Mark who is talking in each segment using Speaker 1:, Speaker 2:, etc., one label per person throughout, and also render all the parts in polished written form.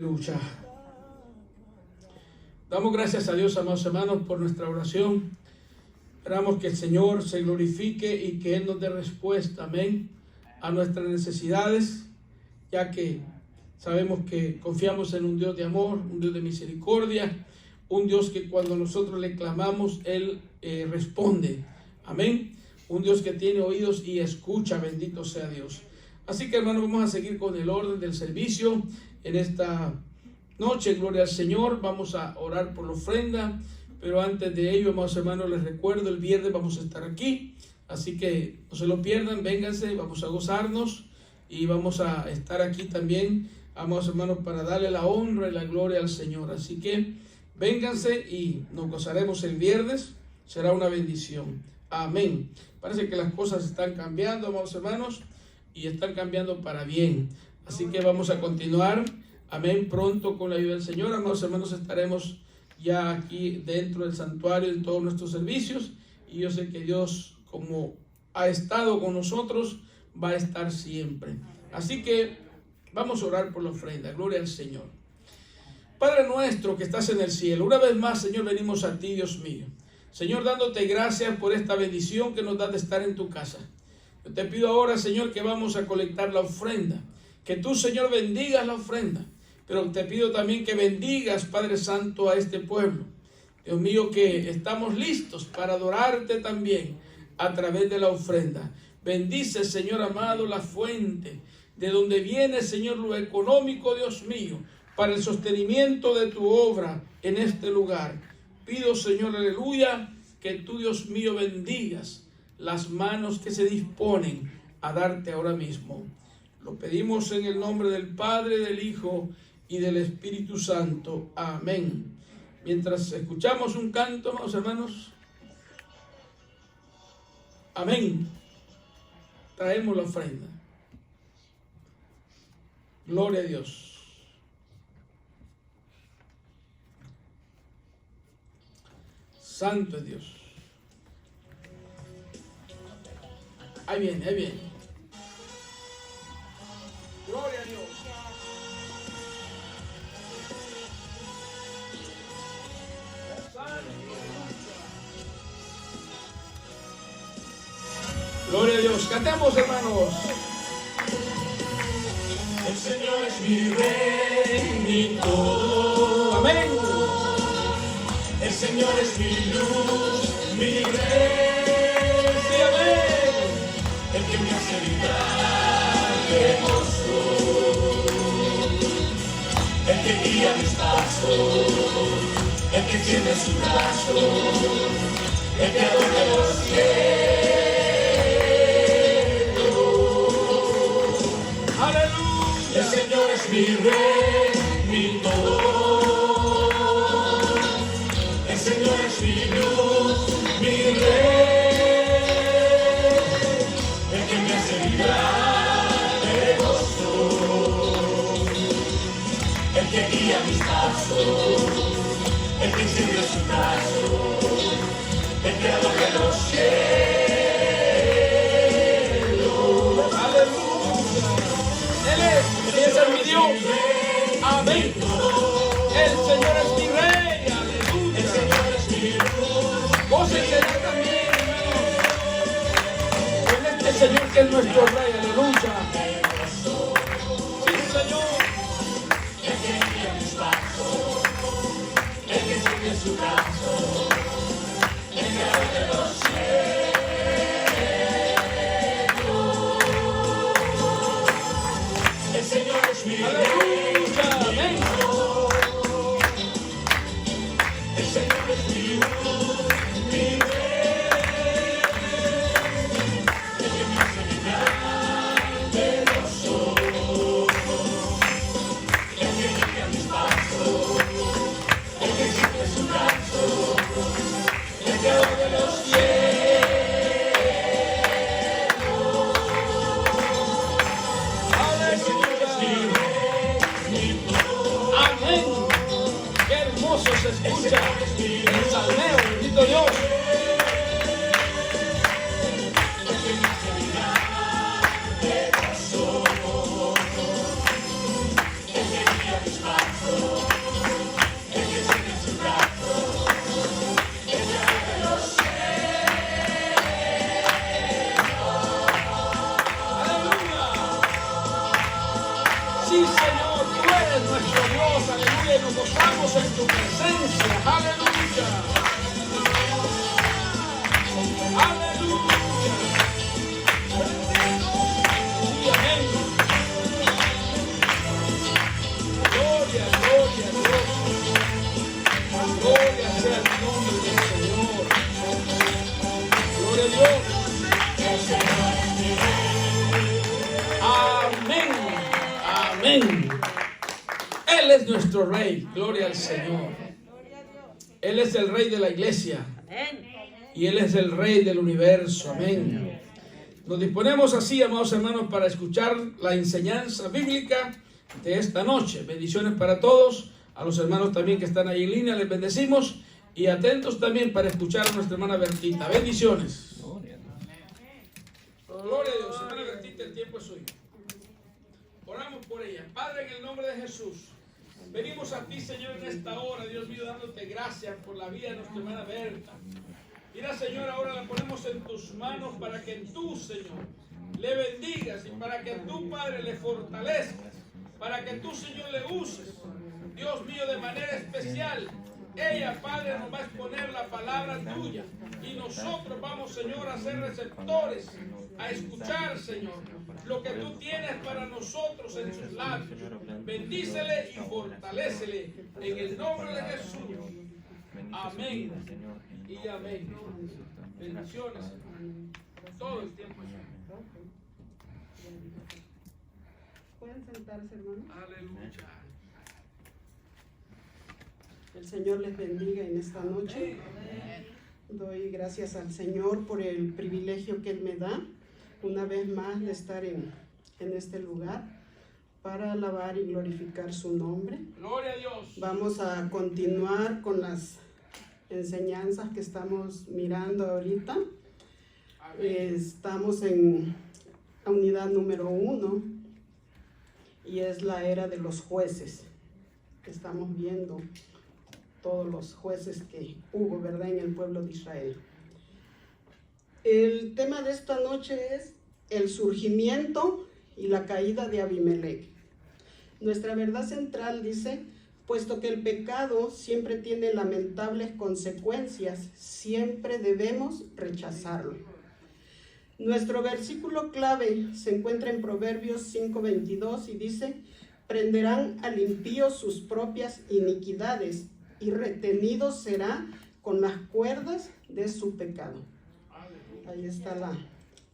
Speaker 1: Lucha. Damos gracias a Dios, amados hermanos, por nuestra oración. Esperamos que el Señor se glorifique y que Él nos dé respuesta, amén, a nuestras necesidades, ya que sabemos que confiamos en un Dios de amor, un Dios de misericordia, un Dios que cuando nosotros le clamamos, Él responde, amén. Un Dios que tiene oídos y escucha, bendito sea Dios. Así que, hermanos, vamos a seguir con el orden del servicio en esta noche. Gloria al Señor. Vamos a orar por la ofrenda, pero antes de ello, amados hermanos, les recuerdo, el viernes vamos a estar aquí, así que no se lo pierdan, vénganse, vamos a gozarnos y vamos a estar aquí también, amados hermanos, para darle la honra y la gloria al Señor. Así que vénganse y nos gozaremos el viernes, será una bendición. Amén. Parece que las cosas están cambiando, amados hermanos, y están cambiando para bien. Así que vamos a continuar, amén, pronto con la ayuda del Señor. Amados hermanos, estaremos ya aquí dentro del santuario en todos nuestros servicios. Y yo sé que Dios, como ha estado con nosotros, va a estar siempre. Así que vamos a orar por la ofrenda. Gloria al Señor. Padre nuestro que estás en el cielo, una vez más, Señor, venimos a ti, Dios mío. Señor, dándote gracias por esta bendición que nos da de estar en tu casa. Yo te pido ahora, Señor, que vamos a colectar la ofrenda. Que tú, Señor, bendigas la ofrenda. Pero te pido también que bendigas, Padre Santo, a este pueblo. Dios mío, que estamos listos para adorarte también a través de la ofrenda. Bendice, Señor amado, la fuente de donde viene, Señor, lo económico, Dios mío, para el sostenimiento de tu obra en este lugar. Pido, Señor, aleluya, que tú, Dios mío, bendigas las manos que se disponen a darte ahora mismo. Lo pedimos en el nombre del Padre, del Hijo y del Espíritu Santo. Amén. Mientras escuchamos un canto, amados hermanos, amén, traemos la ofrenda. Gloria a Dios. Santo es Dios. Ahí viene, ahí viene. Gloria a Dios. Gloria a Dios. Cantemos, hermanos.
Speaker 2: El Señor es mi rey, mi todo.
Speaker 1: Amén.
Speaker 2: El Señor es mi luz, mi rey.
Speaker 1: Sí, amén.
Speaker 2: El que me hace vibrar de gozo. El que guía mis pasos. El que tiene su brazo. El que adorna los cielos.
Speaker 1: Aleluya.
Speaker 2: El Señor es mi rey, mi todo. El Señor es mi luz, mi rey. El que me hace vibrar de gozo. El que guía mis pasos. El que extiende su brazo. El creador de los cielos.
Speaker 1: Aleluya. Él es mi Dios. Amén. El Señor es mi rey.
Speaker 2: El
Speaker 1: Aleluya.
Speaker 2: Señor es mi luz.
Speaker 1: Gócense también, hermanos, con este Señor que es nuestro rey. Aleluya. Sí, Señor.
Speaker 2: El que guía mis pasos. El que extiende su brazo. El creador de los cielos. El Señor es mi rey.
Speaker 1: Aleluya. Amén.
Speaker 2: El Señor es mi luz, mi rey. El que me hace vibrar de gozo. El que guía mis pasos. El que extiende su brazo. El creador de los
Speaker 1: Amén. Qué hermoso se escucha el salmeo, bendito Dios.
Speaker 2: El que guía mis pasos.
Speaker 1: nos gozamos en tu presencia. Aleluya. Aleluya. Y amén. Gloria, gloria, gloria. Gloria sea el nombre del Señor. Gloria a Dios. Amén. Amén. Él es nuestro Rey. Gloria al Señor. Él es el Rey de la iglesia. Y Él es el Rey del universo. Amén. Nos disponemos así, amados hermanos, para escuchar la enseñanza bíblica de esta noche. Bendiciones para todos. A los hermanos también que están ahí en línea, les bendecimos. Y atentos también para escuchar a nuestra hermana Bertita. Bendiciones. Gloria a Dios. Hermana Bertita, el tiempo es suyo. Oramos por ella. Padre, en el nombre de Jesús, venimos a ti, Señor, en esta hora, Dios mío, dándote gracias por la vida de nuestra hermana Berta. Mira, Señor, ahora la ponemos en tus manos para que tú, Señor, le bendigas y para que tú, Padre, le fortalezcas, para que tú, Señor, le uses, Dios mío, de manera especial. Ella, Padre, nos va a exponer la palabra tuya y nosotros vamos, Señor, a ser receptores, a escuchar, Señor, lo que tú tienes para nosotros en sus labios. Bendícele y fortalécele en el nombre de Jesús. Amén y amén. Bendiciones todo el tiempo.
Speaker 3: ¿Pueden sentarse, hermanos?
Speaker 1: Aleluya.
Speaker 3: El Señor les bendiga en esta noche. Doy gracias al Señor por el privilegio que Él me da una vez más de estar en este lugar para alabar y glorificar su nombre.
Speaker 1: Gloria a Dios.
Speaker 3: Vamos a continuar con las enseñanzas que estamos mirando ahorita. Estamos en la unidad número 1 y es la era de los jueces. Estamos viendo todos los jueces que hubo, ¿verdad?, en el pueblo de Israel. El tema de esta noche es el surgimiento y la caída de Abimelech. Nuestra verdad central dice: puesto que el pecado siempre tiene lamentables consecuencias, siempre debemos rechazarlo. Nuestro versículo clave se encuentra en Proverbios 5:22 y dice: prenderán al impío sus propias iniquidades, y retenido será con las cuerdas de su pecado. Ahí está la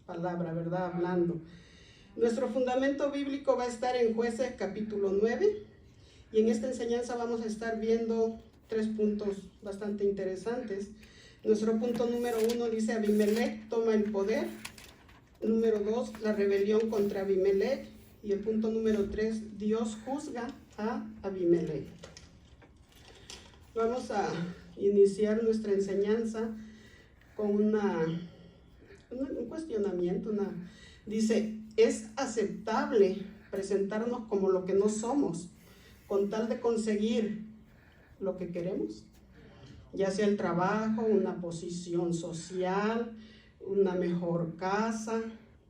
Speaker 3: palabra, ¿verdad? Hablando. Nuestro fundamento bíblico va a estar en Jueces capítulo 9. Y en esta enseñanza vamos a estar viendo 3 puntos bastante interesantes. Nuestro punto número 1 dice: Abimelech toma el poder. Número 2, la rebelión contra Abimelech. Y el punto número 3, Dios juzga a Abimelech. Vamos a iniciar nuestra enseñanza con un cuestionamiento. Dice: ¿es aceptable presentarnos como lo que no somos con tal de conseguir lo que queremos? Ya sea el trabajo, una posición social, una mejor casa.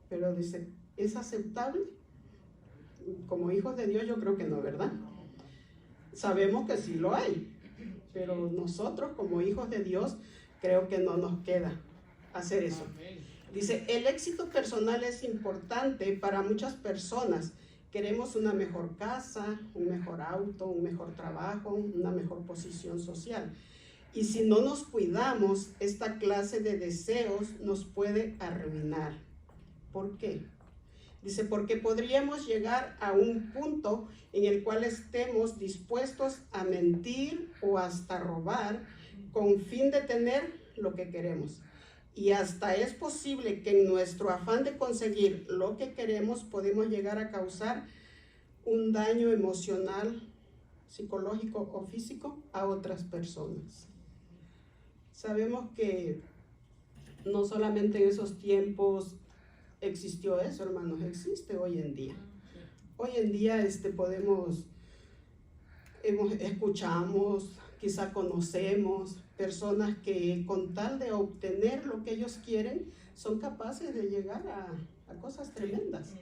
Speaker 3: Pero dice, ¿es aceptable? Como hijos de Dios yo creo que no, ¿verdad? Sabemos que sí lo hay, pero nosotros como hijos de Dios creo que no nos queda hacer eso. Dice, el éxito personal es importante para muchas personas. Queremos una mejor casa, un mejor auto, un mejor trabajo, una mejor posición social. Y si no nos cuidamos, esta clase de deseos nos puede arruinar. ¿Por qué? Dice, porque podríamos llegar a un punto en el cual estemos dispuestos a mentir o hasta robar con fin de tener lo que queremos. Y hasta es posible que en nuestro afán de conseguir lo que queremos podemos llegar a causar un daño emocional, psicológico o físico a otras personas. Sabemos que no solamente en esos tiempos existió eso, hermanos, existe hoy en día. Hoy en día escuchamos, quizá conocemos personas que con tal de obtener lo que ellos quieren son capaces de llegar a cosas tremendas.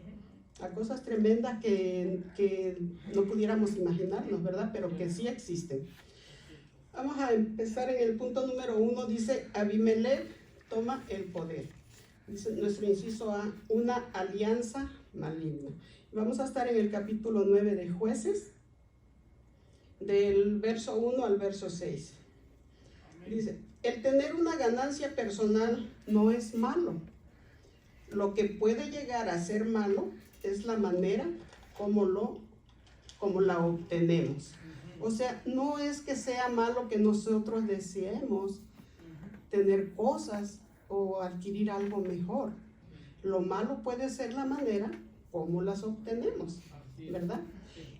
Speaker 3: a cosas tremendas que no pudiéramos imaginarnos, ¿verdad? Pero que sí existen. Vamos a empezar en el punto número 1. Dice, Abimelech toma el poder. Dice nuestro inciso A, una alianza maligna. Vamos a estar en el capítulo 9 de Jueces, del verso 1 al verso 6. Dice, el tener una ganancia personal no es malo. Lo que puede llegar a ser malo es la manera como la obtenemos. O sea, no es que sea malo que nosotros deseemos tener cosas o adquirir algo mejor. Lo malo puede ser la manera como las obtenemos, ¿verdad?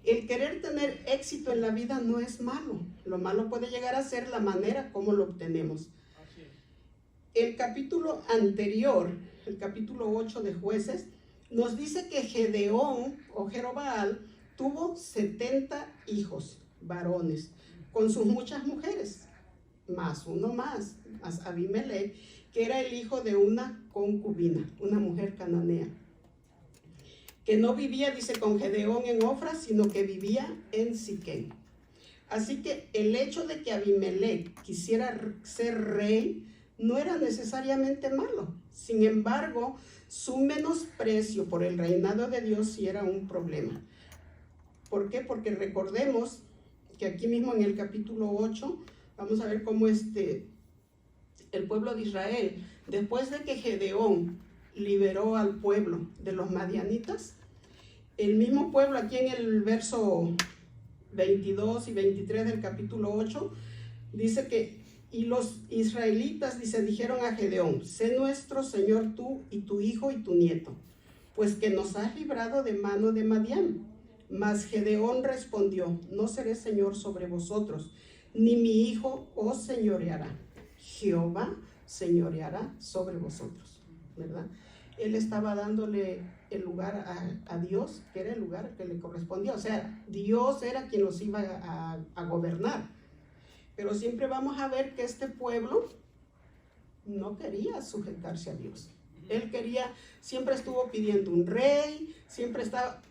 Speaker 3: El querer tener éxito en la vida no es malo. Lo malo puede llegar a ser la manera como lo obtenemos. El capítulo anterior, el capítulo 8 de Jueces, nos dice que Gedeón o Jerobbaal tuvo 70 hijos varones con sus muchas mujeres, más uno más, Abimelech, que era el hijo de una concubina, una mujer cananea, que no vivía, dice, con Gedeón en Ofra, sino que vivía en Siquem. Así que el hecho de que Abimelech quisiera ser rey no era necesariamente malo. Sin embargo, su menosprecio por el reinado de Dios sí era un problema. ¿Por qué? Porque recordemos que aquí mismo en el capítulo 8, vamos a ver cómo el pueblo de Israel, después de que Gedeón liberó al pueblo de los madianitas, el mismo pueblo aquí en el verso 22 y 23 del capítulo 8, dice que, y los israelitas, dice, dijeron a Gedeón, sé nuestro Señor tú y tu hijo y tu nieto, pues que nos has librado de mano de Madián. Mas Gedeón respondió, no seré Señor sobre vosotros, ni mi hijo os señoreará. Jehová señoreará sobre vosotros, ¿verdad? Él estaba dándole el lugar a Dios, que era el lugar que le correspondía. O sea, Dios era quien los iba a gobernar. Pero siempre vamos a ver que este pueblo no quería sujetarse a Dios. Él quería, siempre estuvo pidiendo un rey, siempre estaba,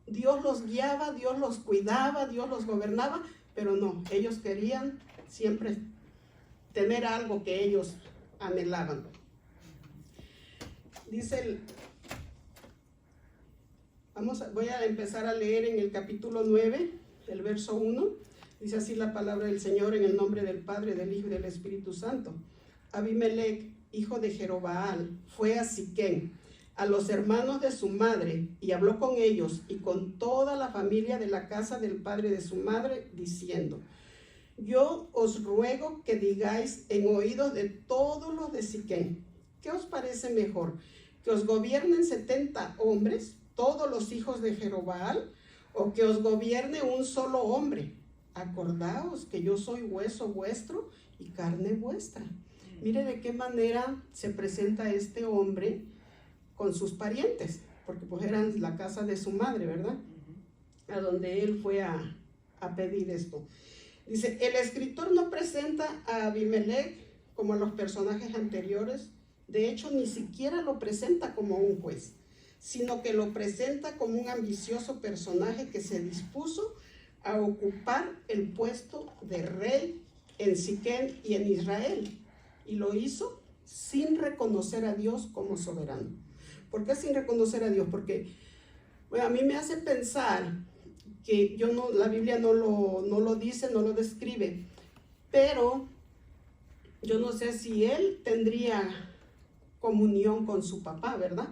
Speaker 3: Dios los guiaba, Dios los cuidaba, Dios los gobernaba, pero no, ellos querían siempre tener algo que ellos anhelaban. Dice voy a empezar a leer en el capítulo 9, el verso 1. Dice así la palabra del Señor, en el nombre del Padre, del Hijo y del Espíritu Santo. Abimelech, hijo de Jerobbaal, fue a Siquem, a los hermanos de su madre, y habló con ellos y con toda la familia de la casa del padre de su madre, diciendo, yo os ruego que digáis en oídos de todos los de Siquem, ¿qué os parece mejor? ¿Que os gobiernen 70 hombres, todos los hijos de Jerobbaal, o que os gobierne un solo hombre? Acordaos que yo soy hueso vuestro y carne vuestra. Mire de qué manera se presenta este hombre con sus parientes, porque pues eran la casa de su madre, ¿verdad? A donde él fue a pedir esto. Dice, el escritor no presenta a Abimelech como a los personajes anteriores. De hecho, ni siquiera lo presenta como un juez, sino que lo presenta como un ambicioso personaje que se dispuso a ocupar el puesto de rey en Siquem y en Israel. Y lo hizo sin reconocer a Dios como soberano. ¿Por qué sin reconocer a Dios? Porque bueno, a mí me hace pensar que la Biblia no lo dice, no lo describe, pero yo no sé si él tendría comunión con su papá, ¿verdad?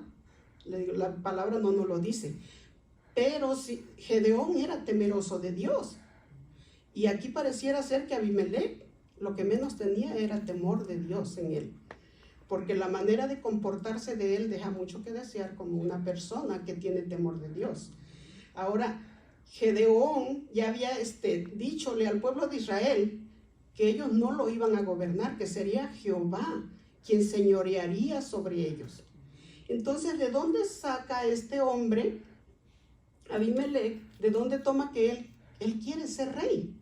Speaker 3: La palabra no nos lo dice. Pero si Gedeón era temeroso de Dios. Y aquí pareciera ser que Abimelech lo que menos tenía era temor de Dios en él. Porque la manera de comportarse de él deja mucho que desear como una persona que tiene temor de Dios. Ahora, Gedeón ya había díchole al pueblo de Israel que ellos no lo iban a gobernar, que sería Jehová quien señorearía sobre ellos. Entonces, ¿de dónde saca este hombre, Abimelech, de dónde toma que él quiere ser rey?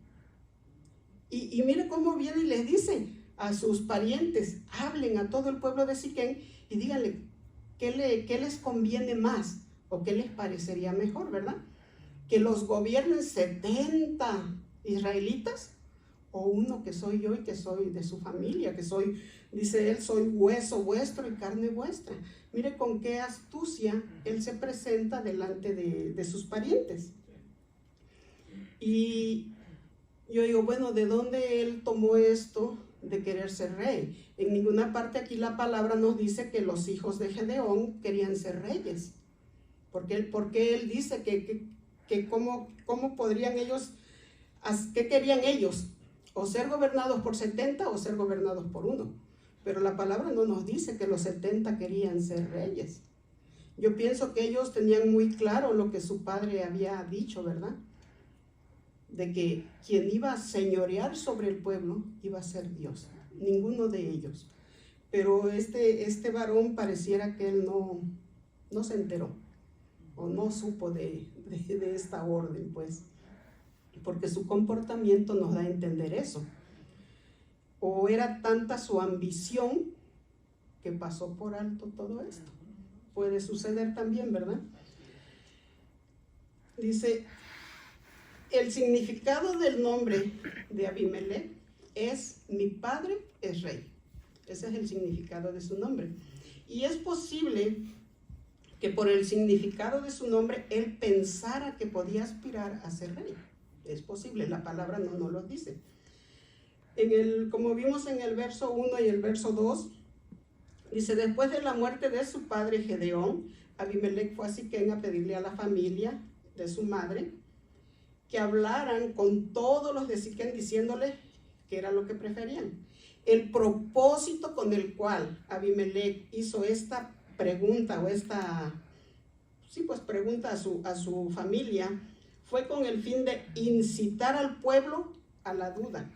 Speaker 3: Y mire cómo viene y les dice a sus parientes, hablen a todo el pueblo de Siquem y díganle qué les conviene más, ¿O qué les parecería mejor, verdad? ¿Que los gobiernen 70 israelitas? ¿O uno que soy yo y que soy de su familia? Que soy, dice él, soy hueso vuestro y carne vuestra. Mire con qué astucia él se presenta delante de sus parientes. Y yo digo, bueno, ¿de dónde él tomó esto de querer ser rey? En ninguna parte aquí la palabra nos dice que los hijos de Gedeón querían ser reyes. Porque él dice que cómo podrían ellos, ¿qué querían ellos? O ser gobernados por 70 o ser gobernados por uno. Pero la palabra no nos dice que los 70 querían ser reyes. Yo pienso que ellos tenían muy claro lo que su padre había dicho, ¿verdad? De que quien iba a señorear sobre el pueblo iba a ser Dios, ninguno de ellos. Pero este varón pareciera que él no se enteró o no supo de esta orden, pues, porque su comportamiento nos da a entender eso. O era tanta su ambición que pasó por alto todo esto. Puede suceder también, ¿verdad? Dice, el significado del nombre de Abimelech es: mi padre es rey. Ese es el significado de su nombre. Y es posible que por el significado de su nombre él pensara que podía aspirar a ser rey. Es posible, la palabra no nos lo dice. Como vimos en el verso 1 y el verso 2, dice, después de la muerte de su padre Gedeón, Abimelech fue a Siquem a pedirle a la familia de su madre que hablaran con todos los de Siquem diciéndole que era lo que preferían. El propósito con el cual Abimelech hizo esta pregunta pregunta a su familia fue con el fin de incitar al pueblo a la duda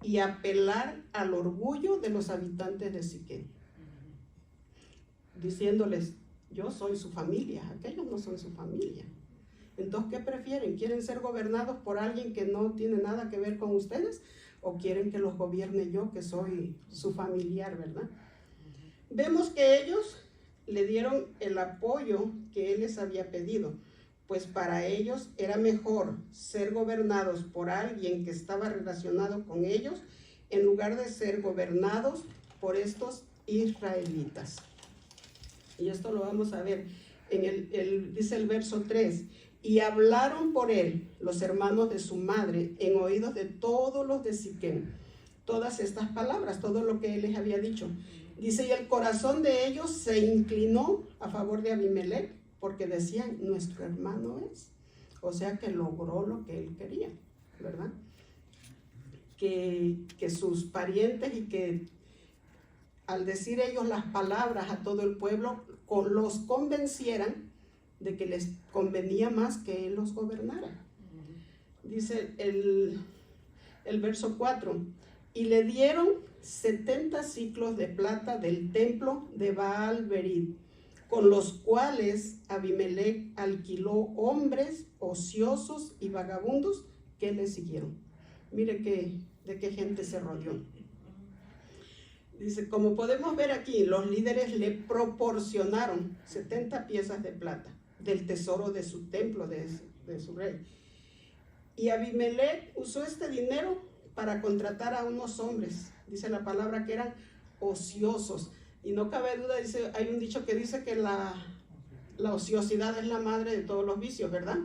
Speaker 3: y apelar al orgullo de los habitantes de Siquem, diciéndoles, yo soy su familia, aquellos no son su familia. Entonces, ¿qué prefieren? ¿Quieren ser gobernados por alguien que no tiene nada que ver con ustedes? ¿O quieren que los gobierne yo, que soy su familiar, verdad? Vemos que ellos le dieron el apoyo que él les había pedido, pues para ellos era mejor ser gobernados por alguien que estaba relacionado con ellos en lugar de ser gobernados por estos israelitas. Y esto lo vamos a ver dice el verso 3, y hablaron por él los hermanos de su madre en oídos de todos los de Siquem todas estas palabras, todo lo que él les había dicho. Dice, y el corazón de ellos se inclinó a favor de Abimelech, porque decían, nuestro hermano es. O sea que logró lo que él quería, ¿verdad? Que sus parientes, y que al decir ellos las palabras a todo el pueblo, los convencieran de que les convenía más que él los gobernara. Dice el verso 4, y le dieron 70 ciclos de plata del templo de Baal-Berid, con los cuales Abimelech alquiló hombres ociosos y vagabundos que le siguieron. Mire de qué gente se rodeó. Dice, como podemos ver aquí, los líderes le proporcionaron 70 piezas de plata del tesoro de su templo, de su rey. Y Abimelech usó este dinero para contratar a unos hombres, dice la palabra, que eran ociosos. Y no cabe duda, dice, hay un dicho que dice que la ociosidad es la madre de todos los vicios, ¿verdad?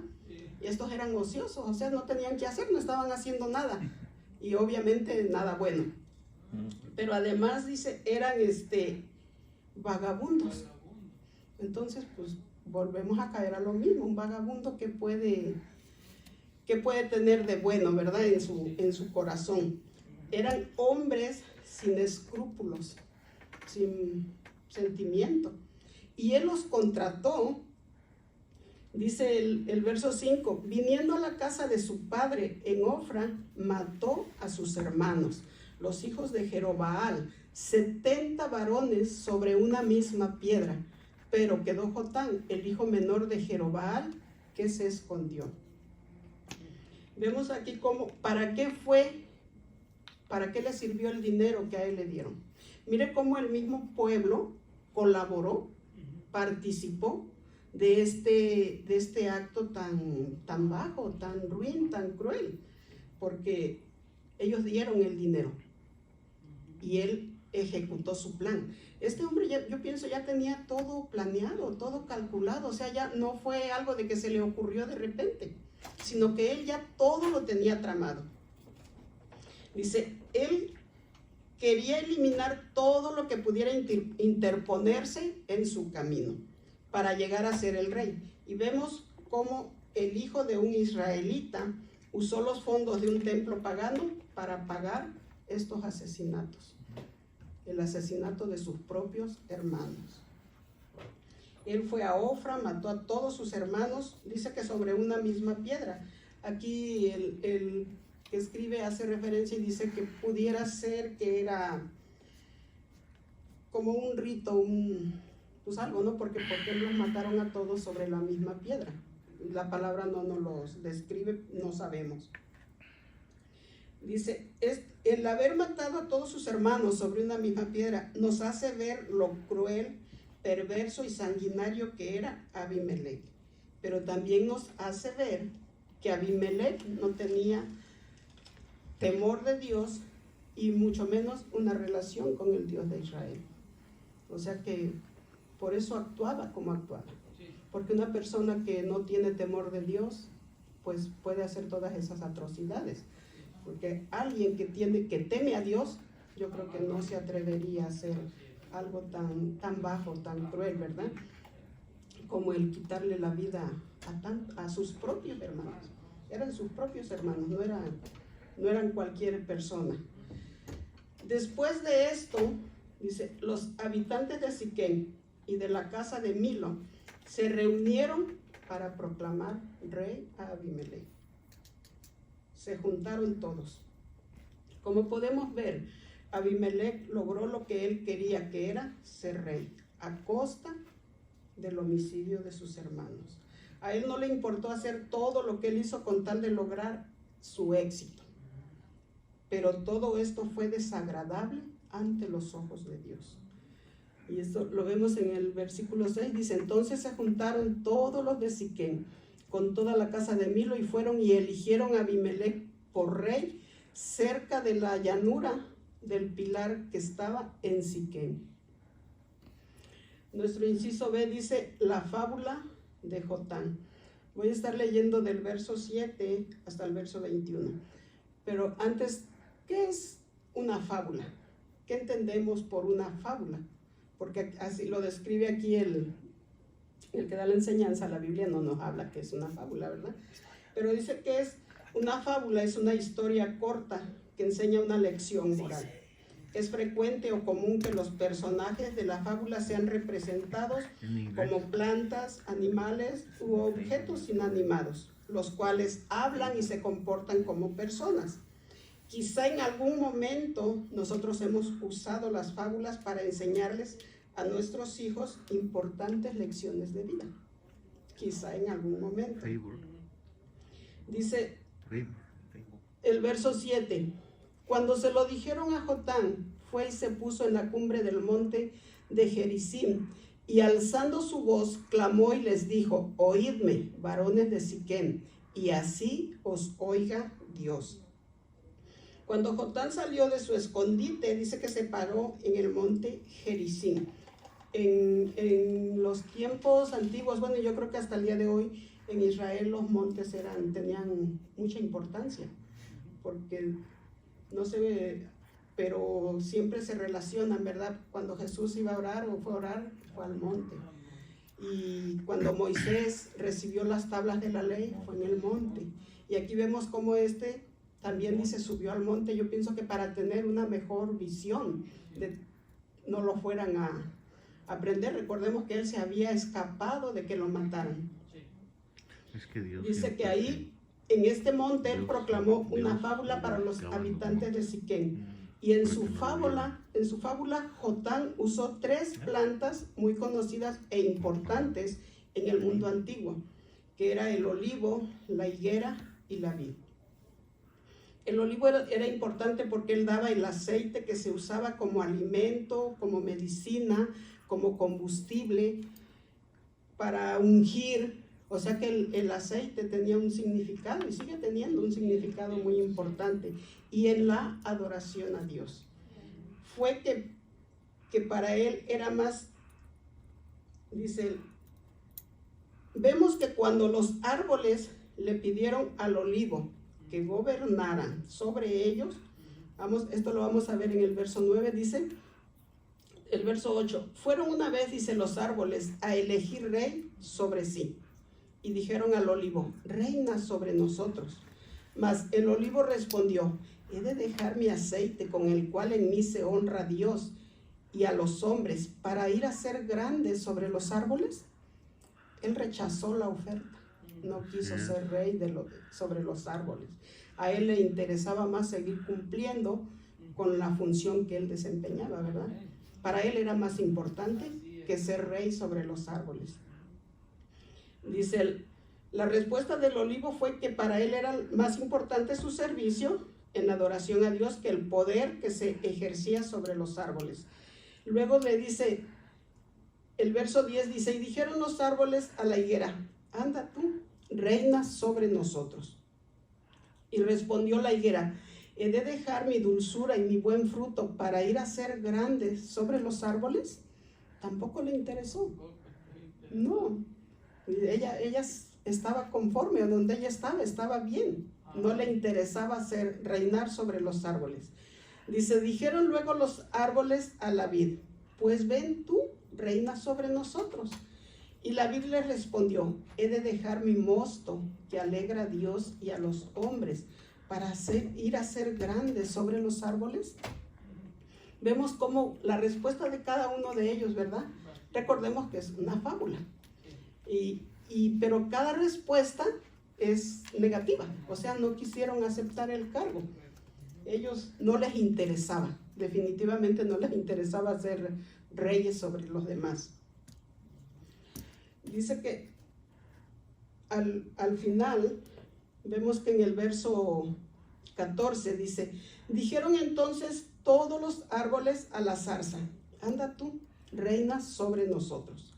Speaker 3: Y estos eran ociosos, o sea, no tenían que hacer, no estaban haciendo nada. Y obviamente nada bueno. Pero además, dice, eran vagabundos. Entonces, pues, volvemos a caer a lo mismo. Un vagabundo que puede tener de bueno, ¿verdad? En su corazón. Eran hombres sin escrúpulos, sin sentimiento. Y él los contrató, dice el verso 5, viniendo a la casa de su padre en Ofra, mató a sus hermanos, los hijos de Jerobaal, 70 varones sobre una misma piedra. Pero quedó Jotán, el hijo menor de Jerobaal, que se escondió. Vemos aquí ¿para qué le sirvió el dinero que a él le dieron? Mire cómo el mismo pueblo colaboró, participó de este acto tan bajo, tan ruin, tan cruel, porque ellos dieron el dinero y él ejecutó su plan. Este hombre, yo pienso, ya tenía todo planeado, todo calculado, o sea, ya no fue algo de que se le ocurrió de repente, sino que él ya todo lo tenía tramado. Dice, él quería eliminar todo lo que pudiera interponerse en su camino para llegar a ser el rey. Y vemos cómo el hijo de un israelita usó los fondos de un templo pagano para pagar estos asesinatos. El asesinato de sus propios hermanos. Él fue a Ofra, mató a todos sus hermanos, dice que sobre una misma piedra. Aquí el que escribe hace referencia y dice que pudiera ser que era como un rito, pues algo, ¿no? Porque los mataron a todos sobre la misma piedra. La palabra no nos los describe, no sabemos. Dice, el haber matado a todos sus hermanos sobre una misma piedra nos hace ver lo cruel, perverso y sanguinario que era Abimelech. Pero también nos hace ver que Abimelech no tenía temor de Dios y mucho menos una relación con el Dios de Israel. O sea que por eso actuaba como actuaba. Porque una persona que no tiene temor de Dios, pues puede hacer todas esas atrocidades. Porque alguien que teme a Dios, yo creo que no se atrevería a hacer algo tan bajo, tan cruel, ¿verdad? Como el quitarle la vida a sus propios hermanos. Eran sus propios hermanos, no eran cualquier persona. Después de esto, dice, los habitantes de Siquem y de la casa de Milo se reunieron para proclamar rey a Abimelech. Se juntaron todos. Como podemos ver, Abimelech logró lo que él quería, que era ser rey, a costa del homicidio de sus hermanos. A él no le importó hacer todo lo que él hizo con tal de lograr su éxito. Pero todo esto fue desagradable ante los ojos de Dios. Y esto lo vemos en el versículo 6, dice, entonces se juntaron todos los de Siquem con toda la casa de Milo y fueron y eligieron a Abimelech por rey cerca de la llanura del pilar que estaba en Siquem. Nuestro inciso B dice la fábula de Jotán. Voy a estar leyendo del verso 7 hasta el verso 21. Pero antes, ¿qué es una fábula? ¿Qué entendemos por una fábula? Porque así lo describe aquí el que da la enseñanza. La Biblia no nos habla que es una fábula, ¿verdad? Pero dice que es una fábula, es una historia corta que enseña una lección moral. Es frecuente o común que los personajes de la fábula sean representados como plantas, animales u objetos inanimados, los cuales hablan y se comportan como personas. Quizá en algún momento nosotros hemos usado las fábulas para enseñarles a nuestros hijos importantes lecciones de vida. Quizá en algún momento. Dice el verso 7. Cuando se lo dijeron a Jotán, fue y se puso en la cumbre del monte de Gerizim, y alzando su voz, clamó y les dijo, oídme, varones de Siquem, y así os oiga Dios. Cuando Jotán salió de su escondite, dice que se paró en el monte Gerizim. En los tiempos antiguos, bueno, yo creo que hasta el día de hoy, en Israel los montes tenían mucha importancia, porque no se ve, pero siempre se relacionan, ¿verdad? Cuando Jesús iba a orar o fue a orar, fue al monte. Y cuando Moisés recibió las tablas de la ley, fue en el monte. Y aquí vemos cómo también dice, subió al monte. Yo pienso que para tener una mejor visión, no lo fueran a aprender. Recordemos que él se había escapado de que lo mataran.
Speaker 2: Es que Dios
Speaker 3: dice que ahí, en este monte, él proclamó una fábula para los habitantes de Siquem. Y en su fábula, Jotán usó 3 plantas muy conocidas e importantes en el mundo antiguo, que era el olivo, la higuera y la vid. El olivo era importante porque él daba el aceite que se usaba como alimento, como medicina, como combustible. para ungir, o sea que el aceite tenía un significado y sigue teniendo un significado muy importante. Y en la adoración a Dios. Fue que para él era más, dice, vemos que cuando los árboles le pidieron al olivo que gobernara sobre ellos, esto lo vamos a ver en el verso 9, dice, el verso 8, fueron una vez, dice, los árboles a elegir rey sobre sí, y dijeron al olivo, reina sobre nosotros. Mas el olivo respondió, ¿he de dejar mi aceite con el cual en mí se honra a Dios y a los hombres para ir a ser grande sobre los árboles? Él rechazó la oferta, no quiso ser rey sobre los árboles. A él le interesaba más seguir cumpliendo con la función que él desempeñaba, ¿verdad? Para él era más importante que ser rey sobre los árboles. Dice, la respuesta del olivo fue que para él era más importante su servicio en adoración a Dios que el poder que se ejercía sobre los árboles. Luego le dice, el verso 10 dice, y dijeron los árboles a la higuera, anda tú, reina sobre nosotros. Y respondió la higuera, ¿he de dejar mi dulzura y mi buen fruto para ir a ser grande sobre los árboles? Tampoco le interesó. No, ella estaba conforme a donde ella estaba bien. No le interesaba reinar sobre los árboles. Dice, dijeron luego los árboles a la vid, pues ven tú, reina sobre nosotros. Y la vid le respondió, he de dejar mi mosto que alegra a Dios y a los hombres para ir a ser grande sobre los árboles. Vemos cómo la respuesta de cada uno de ellos, ¿verdad? Recordemos que es una fábula. Pero cada respuesta es negativa, o sea, no quisieron aceptar el cargo. Ellos no les interesaba, definitivamente no les interesaba ser reyes sobre los demás. Dice que al final, vemos que en el verso 14 dice, dijeron entonces todos los árboles a la zarza, anda tú, reina sobre nosotros.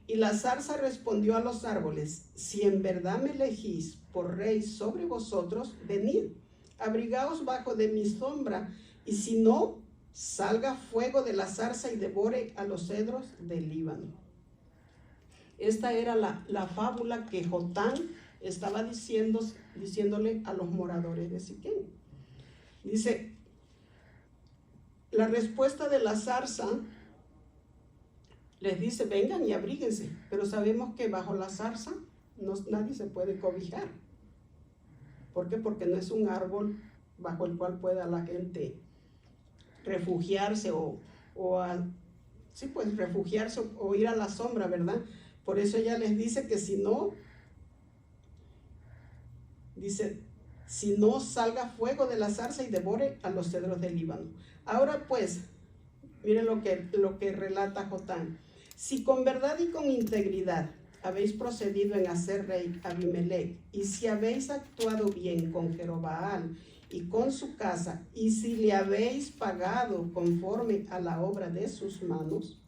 Speaker 3: Y la zarza respondió a los árboles, si en verdad me elegís por rey sobre vosotros, venid, abrigaos bajo de mi sombra, y si no, salga fuego de la zarza y devore a los cedros del Líbano. Esta era la fábula que Jotán estaba diciéndole a los moradores de Siquem. Dice, la respuesta de la zarza les dice, vengan y abríguense, pero sabemos que bajo la zarza nadie se puede cobijar. ¿Por qué? Porque no es un árbol bajo el cual pueda la gente refugiarse refugiarse o ir a la sombra, ¿verdad? Por eso ella les dice que si no, salga fuego de la zarza y devore a los cedros del Líbano. Ahora pues, miren lo que relata Jotán. Si con verdad y con integridad habéis procedido en hacer rey a Abimelech, y si habéis actuado bien con Jerobaal y con su casa, y si le habéis pagado conforme a la obra de sus manos.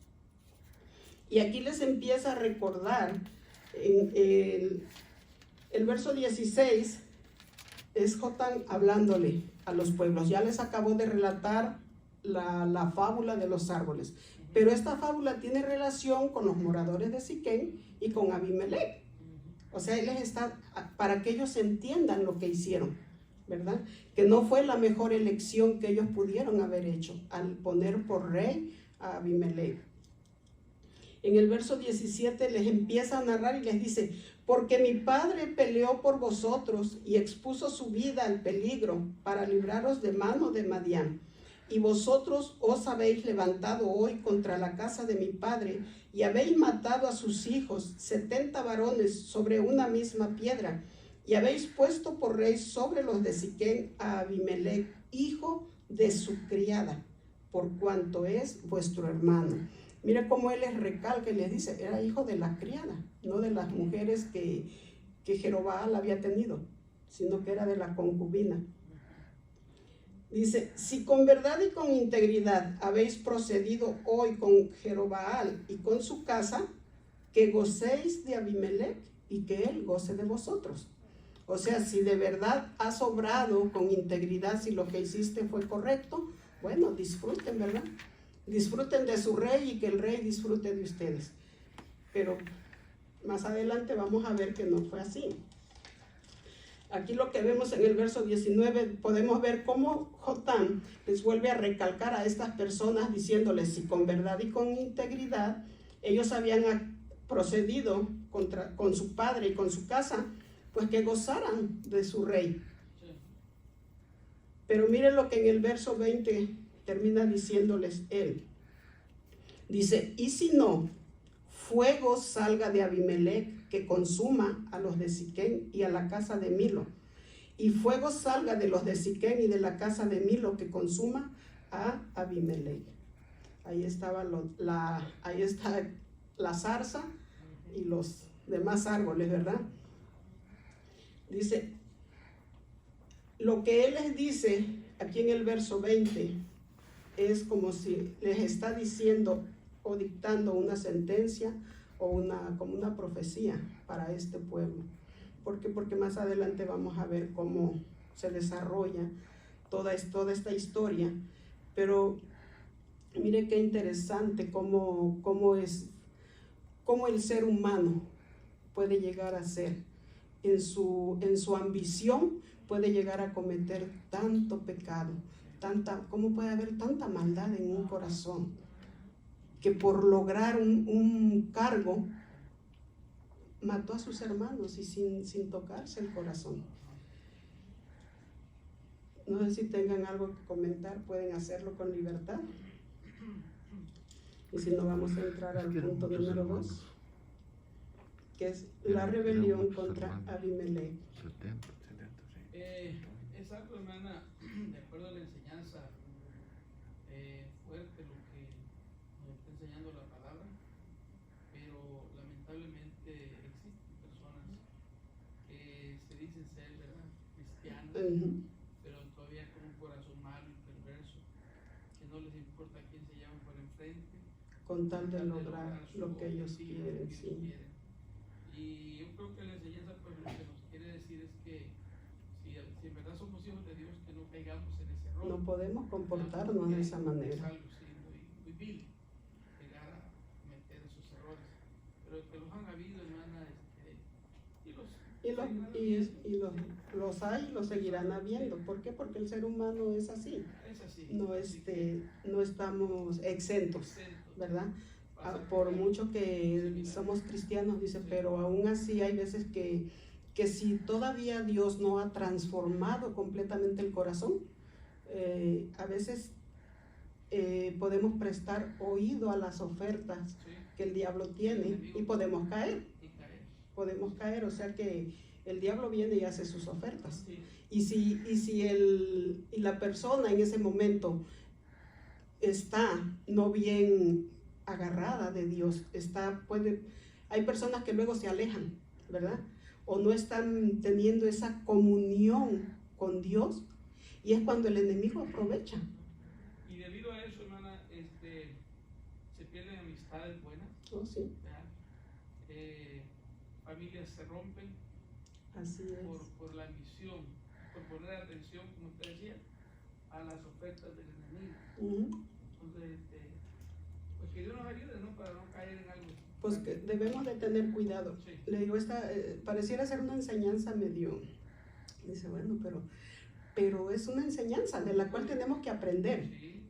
Speaker 3: Y aquí les empieza a recordar, en el verso 16, es Jotán hablándole a los pueblos. Ya les acabo de relatar la fábula de los árboles. Pero esta fábula tiene relación con los moradores de Siquem y con Abimelech. O sea, él les está, para que ellos entiendan lo que hicieron, ¿verdad? Que no fue la mejor elección que ellos pudieron haber hecho al poner por rey a Abimelech. En el verso 17 les empieza a narrar y les dice, porque mi padre peleó por vosotros y expuso su vida al peligro para libraros de mano de Madián. Y vosotros os habéis levantado hoy contra la casa de mi padre y habéis matado a sus hijos, 70 varones sobre una misma piedra, y habéis puesto por rey sobre los de Siquem a Abimelech, hijo de su criada, por cuanto es vuestro hermano. Mira cómo él les recalca y les dice, era hijo de la criada, no de las mujeres que Jerobaal había tenido, sino que era de la concubina. Dice, si con verdad y con integridad habéis procedido hoy con Jerobaal y con su casa, que gocéis de Abimelech y que él goce de vosotros. O sea, si de verdad has obrado con integridad, si lo que hiciste fue correcto, bueno, disfruten, ¿verdad? Disfruten de su rey y que el rey disfrute de ustedes. Pero más adelante vamos a ver que no fue así. Aquí lo que vemos en el verso 19, podemos ver cómo Jotam les vuelve a recalcar a estas personas diciéndoles si con verdad y con integridad ellos habían procedido con su padre y con su casa, pues que gozaran de su rey. Pero miren lo que en el verso 20 termina diciéndoles él. Dice, y si no, fuego salga de Abimelech que consuma a los de Siquén y a la casa de Milo. Y fuego salga de los de Siquén y de la casa de Milo que consuma a Abimelech. Ahí estaba ahí está la zarza y los demás árboles, ¿verdad? Dice, lo que él les dice aquí en el verso 20 es como si les está diciendo o dictando una sentencia o como una profecía para este pueblo. ¿Por qué? Porque más adelante vamos a ver cómo se desarrolla toda esta historia. Pero mire qué interesante cómo el ser humano puede llegar a ser. En su ambición puede llegar a cometer tanto pecado. ¿Cómo puede haber tanta maldad en un corazón? Que por lograr un cargo mató a sus hermanos y sin tocarse el corazón. No sé si tengan algo que comentar, pueden hacerlo con libertad. Y si no, vamos a entrar al punto número 2, que es la rebelión contra Abimelech.
Speaker 1: Es algo, hermana, de acuerdo a la enseñanza fuerte lo que nos está enseñando la palabra, pero lamentablemente existen personas que se dicen ser, ¿verdad?, cristianos, pero todavía con un corazón malo y perverso, que no les importa quién se llama por enfrente,
Speaker 3: con tal de lograr lo que ellos quieren, sí.
Speaker 1: Y yo creo que la enseñanza pues lo que nos quiere decir es que si en verdad somos hijos de Dios, que no caigamos en ese error.
Speaker 3: No podemos comportarnos de esa manera.
Speaker 1: Es algo muy vil llegar a cometer esos errores, pero que los han habido, hermana,
Speaker 3: los hay y los seguirán habiendo. ¿Por qué? Porque el ser humano es así. No estamos exentos, ¿verdad? Por mucho que somos cristianos, dice, pero aún así hay veces que si todavía Dios no ha transformado completamente el corazón, a veces podemos prestar oído a las ofertas que el diablo tiene y podemos caer. O sea que el diablo viene y hace sus ofertas. Y si la persona en ese momento está no bien agarrada de Dios, hay personas que luego se alejan, ¿verdad? O no están teniendo esa comunión con Dios, y es cuando el enemigo aprovecha.
Speaker 1: Y debido a eso, hermana, se pierden amistades buenas.
Speaker 3: Oh, sí.
Speaker 1: Familias se rompen.
Speaker 3: Así es.
Speaker 1: Por la ambición, por poner atención, como usted decía, a las ofertas del enemigo. Entonces, pues que Dios nos ayude, ¿no?, para no caer en algo.
Speaker 3: Pues que debemos de tener cuidado. Sí. Le digo, pareciera ser una enseñanza medio, dice, bueno, pero es una enseñanza de la cual tenemos que aprender. Sí.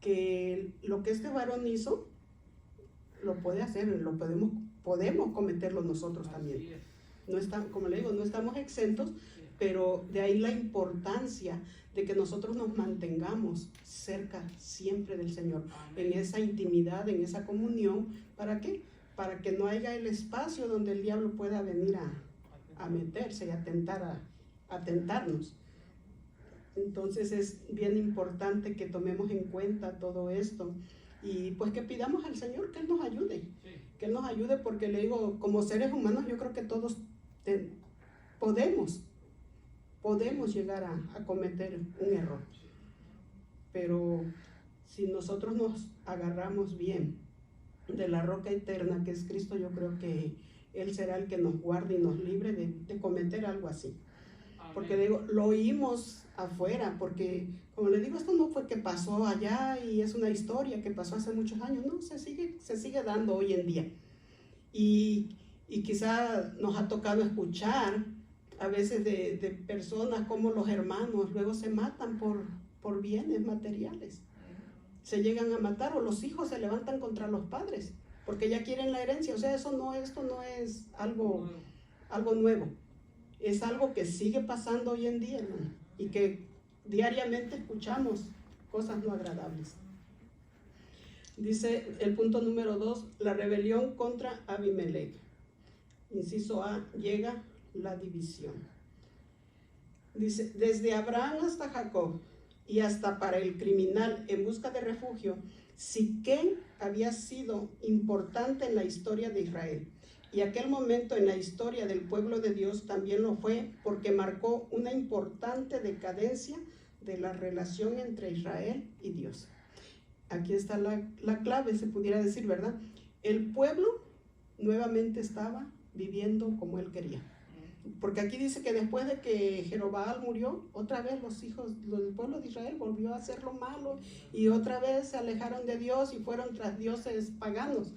Speaker 3: Que lo que este varón hizo, lo puede hacer, podemos cometerlo nosotros también. No como le digo, no estamos exentos, pero de ahí la importancia de que nosotros nos mantengamos cerca siempre del Señor, en esa intimidad, en esa comunión. ¿Para qué? Para que no haya el espacio donde el diablo pueda venir a meterse y a tentarnos. Entonces es bien importante que tomemos en cuenta todo esto y pues que pidamos al Señor que Él nos ayude, que Él nos ayude, porque le digo, como seres humanos yo creo que todos podemos llegar a cometer un error, pero si nosotros nos agarramos bien de la roca eterna que es Cristo, yo creo que Él será el que nos guarde y nos libre de cometer algo así. Porque digo, lo oímos afuera, porque como le digo, esto no fue que pasó allá y es una historia que pasó hace muchos años, no, se sigue dando hoy en día. Y quizá nos ha tocado escuchar a veces de personas como los hermanos luego se matan por bienes materiales. Se llegan a matar, o los hijos se levantan contra los padres porque ya quieren la herencia. O sea, esto no es algo nuevo, es algo que sigue pasando hoy en día, hermano, y que diariamente escuchamos cosas no agradables. Dice el punto número 2, la rebelión contra Abimelech. Inciso A, llega la división. Dice, desde Abraham hasta Jacob y hasta para el criminal en busca de refugio, Siquem había sido importante en la historia de Israel. Y aquel momento en la historia del pueblo de Dios también lo fue, porque marcó una importante decadencia de la relación entre Israel y Dios. Aquí está la clave, se pudiera decir, ¿verdad? El pueblo nuevamente estaba viviendo como él quería. Porque aquí dice que después de que Jeroboam murió, otra vez el pueblo de Israel volvió a hacer lo malo y otra vez se alejaron de Dios y fueron tras dioses paganos.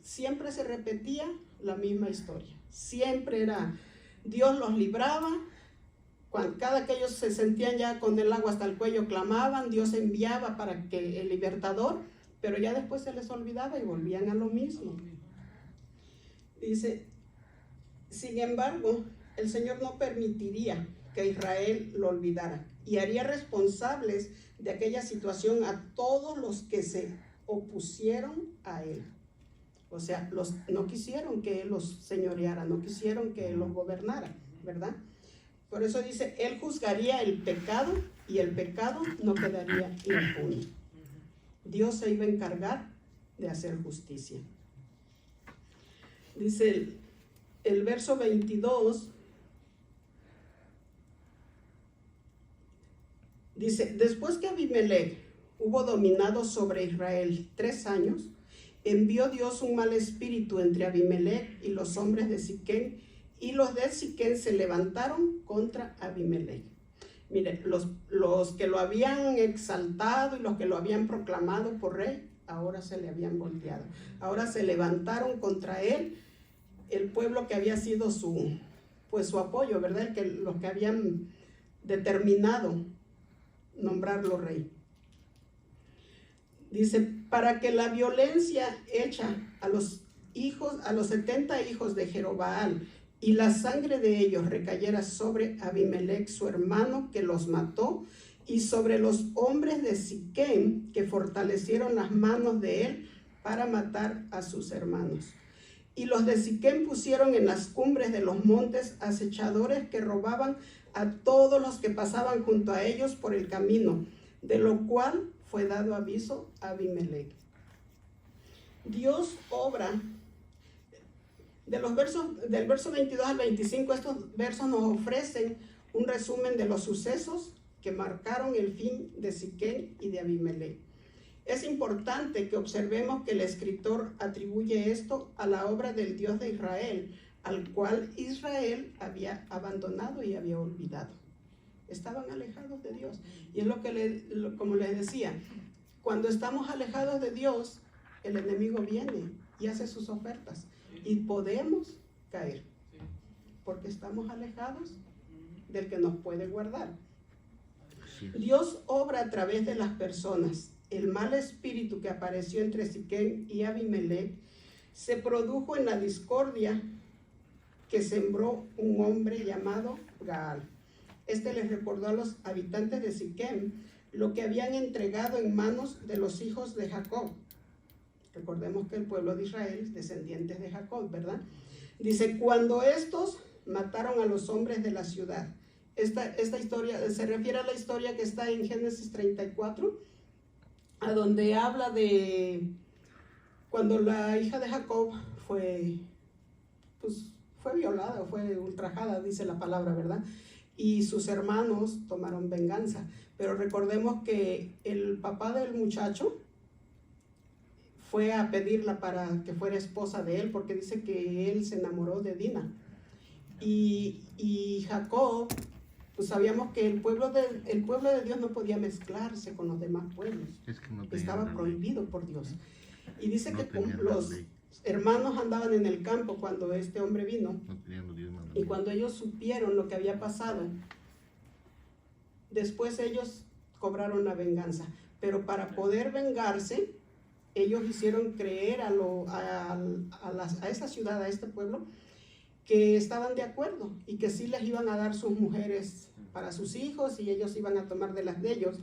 Speaker 3: Siempre se repetía la misma historia. Siempre era, Dios los libraba. Cada que ellos se sentían ya con el agua hasta el cuello, clamaban, Dios enviaba para que el libertador, pero ya después se les olvidaba y volvían a lo mismo. Dice, sin embargo, el Señor no permitiría que Israel lo olvidara y haría responsables de aquella situación a todos los que se opusieron a él. O sea, no quisieron que él los señoreara, no quisieron que él los gobernara, ¿verdad? Por eso dice, él juzgaría el pecado y el pecado no quedaría impune. Dios se iba a encargar de hacer justicia. Dice el verso 22, dice, después que Abimelech hubo dominado sobre Israel 3 años, envió Dios un mal espíritu entre Abimelech y los hombres de Siquem, y los de Siquem se levantaron contra Abimelech. Mire, los que lo habían exaltado y los que lo habían proclamado por rey, ahora se le habían volteado. Ahora se levantaron contra él, el pueblo que había sido su apoyo, ¿verdad? Los que habían determinado nombrarlo rey. Dice, para que la violencia hecha a los 70 hijos de Jeroboam y la sangre de ellos recayera sobre Abimelech, su hermano, que los mató, y sobre los hombres de Siquem, que fortalecieron las manos de él para matar a sus hermanos. Y los de Siquem pusieron en las cumbres de los montes acechadores que robaban a todos los que pasaban junto a ellos por el camino, de lo cual fue dado aviso a Abimelech. Dios obra. Del verso 22 al 25, estos versos nos ofrecen un resumen de los sucesos que marcaron el fin de Siquem y de Abimelech. Es importante que observemos que el escritor atribuye esto a la obra del Dios de Israel, al cual Israel había abandonado y había olvidado. Estaban alejados de Dios. Y es como les decía, cuando estamos alejados de Dios, el enemigo viene y hace sus ofertas. Y podemos caer, porque estamos alejados del que nos puede guardar. Dios obra a través de las personas. El mal espíritu que apareció entre Siquem y Abimelech se produjo en la discordia que sembró un hombre llamado Gaal. Este les recordó a los habitantes de Siquem lo que habían entregado en manos de los hijos de Jacob. Recordemos que el pueblo de Israel, descendientes de Jacob, ¿verdad? Dice, cuando estos mataron a los hombres de la ciudad. Esta historia se refiere a la historia que está en Génesis 34, a donde habla de cuando la hija de Jacob fue violada, fue ultrajada, dice la palabra, ¿verdad? Y sus hermanos tomaron venganza. Pero recordemos que el papá del muchacho fue a pedirla para que fuera esposa de él, porque dice que él se enamoró de Dina. Y Jacob, pues sabíamos que el pueblo de Dios no podía mezclarse con los demás pueblos.
Speaker 4: Es que no
Speaker 3: Estaba
Speaker 4: tenían
Speaker 3: prohibido por Dios. Y dice
Speaker 4: No
Speaker 3: que
Speaker 4: tenían la
Speaker 3: los
Speaker 4: ley.
Speaker 3: hermanos andaban en el campo cuando este hombre vino.
Speaker 4: no tenían los 10
Speaker 3: Y
Speaker 4: mandamientos.
Speaker 3: cuando ellos supieron lo que había pasado, después ellos cobraron la venganza. Pero para poder vengarse, ellos hicieron creer a esa ciudad, a este pueblo, que estaban de acuerdo y que sí les iban a dar sus mujeres para sus hijos y ellos iban a tomar de las de ellos.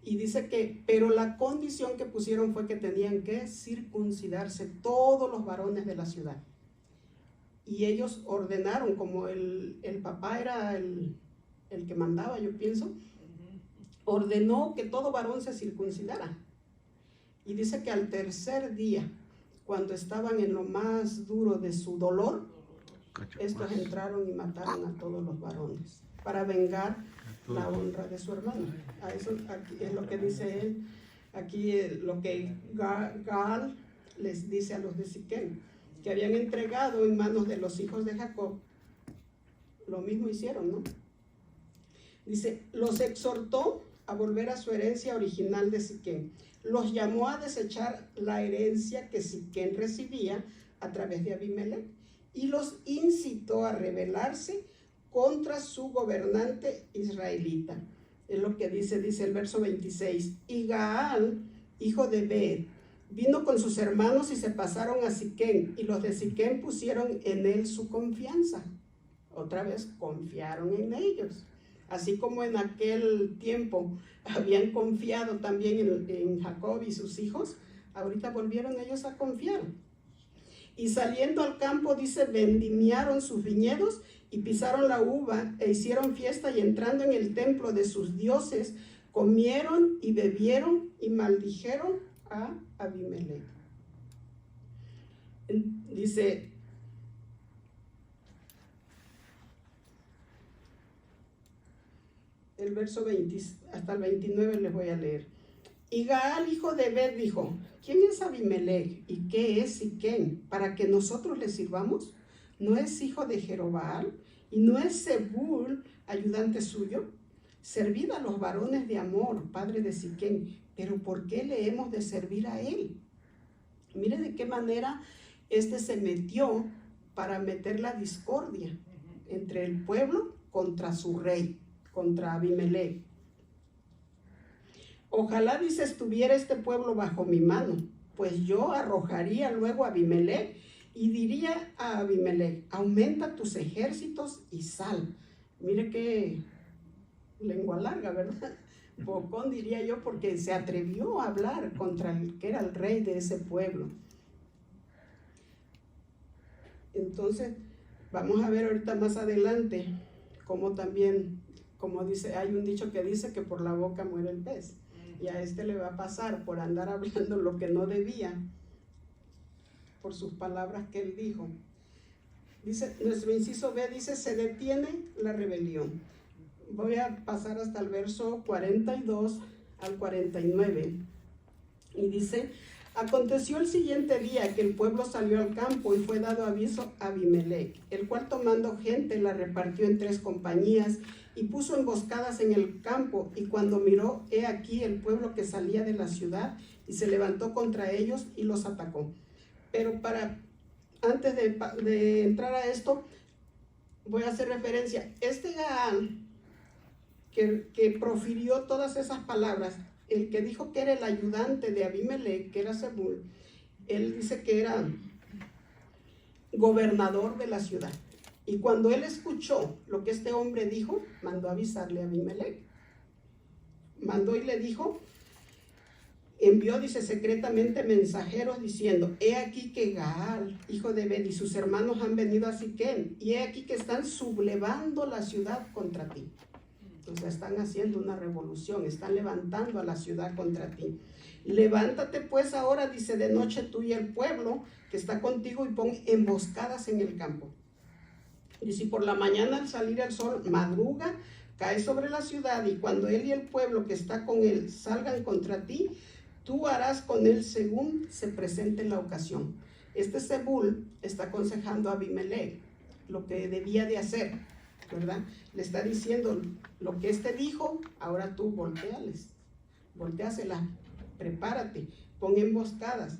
Speaker 3: Y dice que, pero la condición que pusieron fue que tenían que circuncidarse todos los varones de la ciudad. Y ellos ordenaron, como el papá era el que mandaba, yo pienso, ordenó que todo varón se circuncidara. Y dice que al tercer día, cuando estaban en lo más duro de su dolor, estos entraron y mataron a todos los varones para vengar la honra de su hermano. A eso aquí es lo que dice él. Aquí lo que Gaal les dice a los de Siquem, que habían entregado en manos de los hijos de Jacob. Lo mismo hicieron, ¿no? Dice, los exhortó a volver a su herencia original de Siquem. Los llamó a desechar la herencia que Siquem recibía a través de Abimelech y los incitó a rebelarse contra su gobernante israelita. Es lo que dice el verso 26. Y Gaal, hijo de Ebed, vino con sus hermanos y se pasaron a Siquem, y los de Siquem pusieron en él su confianza. Otra vez confiaron en ellos. Así como en aquel tiempo habían confiado también en Jacob y sus hijos, ahorita volvieron ellos a confiar. Y saliendo al campo, dice, vendimiaron sus viñedos y pisaron la uva e hicieron fiesta, y entrando en el templo de sus dioses, comieron y bebieron y maldijeron a Abimelech. Dice, el verso 20 hasta el 29 les voy a leer. Y Gaal, hijo de Ebed, dijo, ¿quién es Abimelech y qué es Siquem para que nosotros le sirvamos? ¿No es hijo de Jerobbaal y no es Zebul ayudante suyo? Servid a los varones de Amor, padre de Siquem, pero ¿por qué le hemos de servir a él? Mire de qué manera se metió para meter la discordia entre el pueblo contra su rey, contra Abimelech. Ojalá, dice, estuviera este pueblo bajo mi mano, pues yo arrojaría luego a Abimelech y diría a Abimelech, aumenta tus ejércitos y sal. Mire qué lengua larga, ¿verdad? Bocón, diría yo, porque se atrevió a hablar contra el que era el rey de ese pueblo. Entonces, vamos a ver ahorita más adelante cómo también, como dice, hay un dicho que dice que por la boca muere el pez. Y a le va a pasar por andar hablando lo que no debía, por sus palabras que él dijo. Dice, nuestro inciso B dice, se detiene la rebelión. Voy a pasar hasta el verso 42 al 49. Y dice, aconteció el siguiente día que el pueblo salió al campo y fue dado aviso a Abimelech, el cual tomando gente la repartió en 3 compañías y puso emboscadas en el campo, y cuando miró, he aquí el pueblo que salía de la ciudad, y se levantó contra ellos y los atacó. Pero antes de entrar a esto, voy a hacer referencia. Gaal, que profirió todas esas palabras, el que dijo que era el ayudante de Abimelech, que era Zebul, él dice que era gobernador de la ciudad. Y cuando él escuchó lo que este hombre dijo, mandó a avisarle a Abimelech. Mandó y le dijo, envió, dice, secretamente mensajeros diciendo, he aquí que Gaal, hijo de Ebed, y sus hermanos han venido a Siquem, y he aquí que están sublevando la ciudad contra ti. Entonces están haciendo una revolución, están levantando a la ciudad contra ti. Levántate pues ahora, dice, de noche tú y el pueblo que está contigo, y pon emboscadas en el campo. Y si por la mañana al salir el sol madruga, cae sobre la ciudad, y cuando él y el pueblo que está con él salgan contra ti, tú harás con él según se presente en la ocasión. Este Zebul está aconsejando a Abimelech lo que debía de hacer, ¿verdad? Le está diciendo lo que este dijo, ahora tú volteásela, prepárate, pon emboscadas.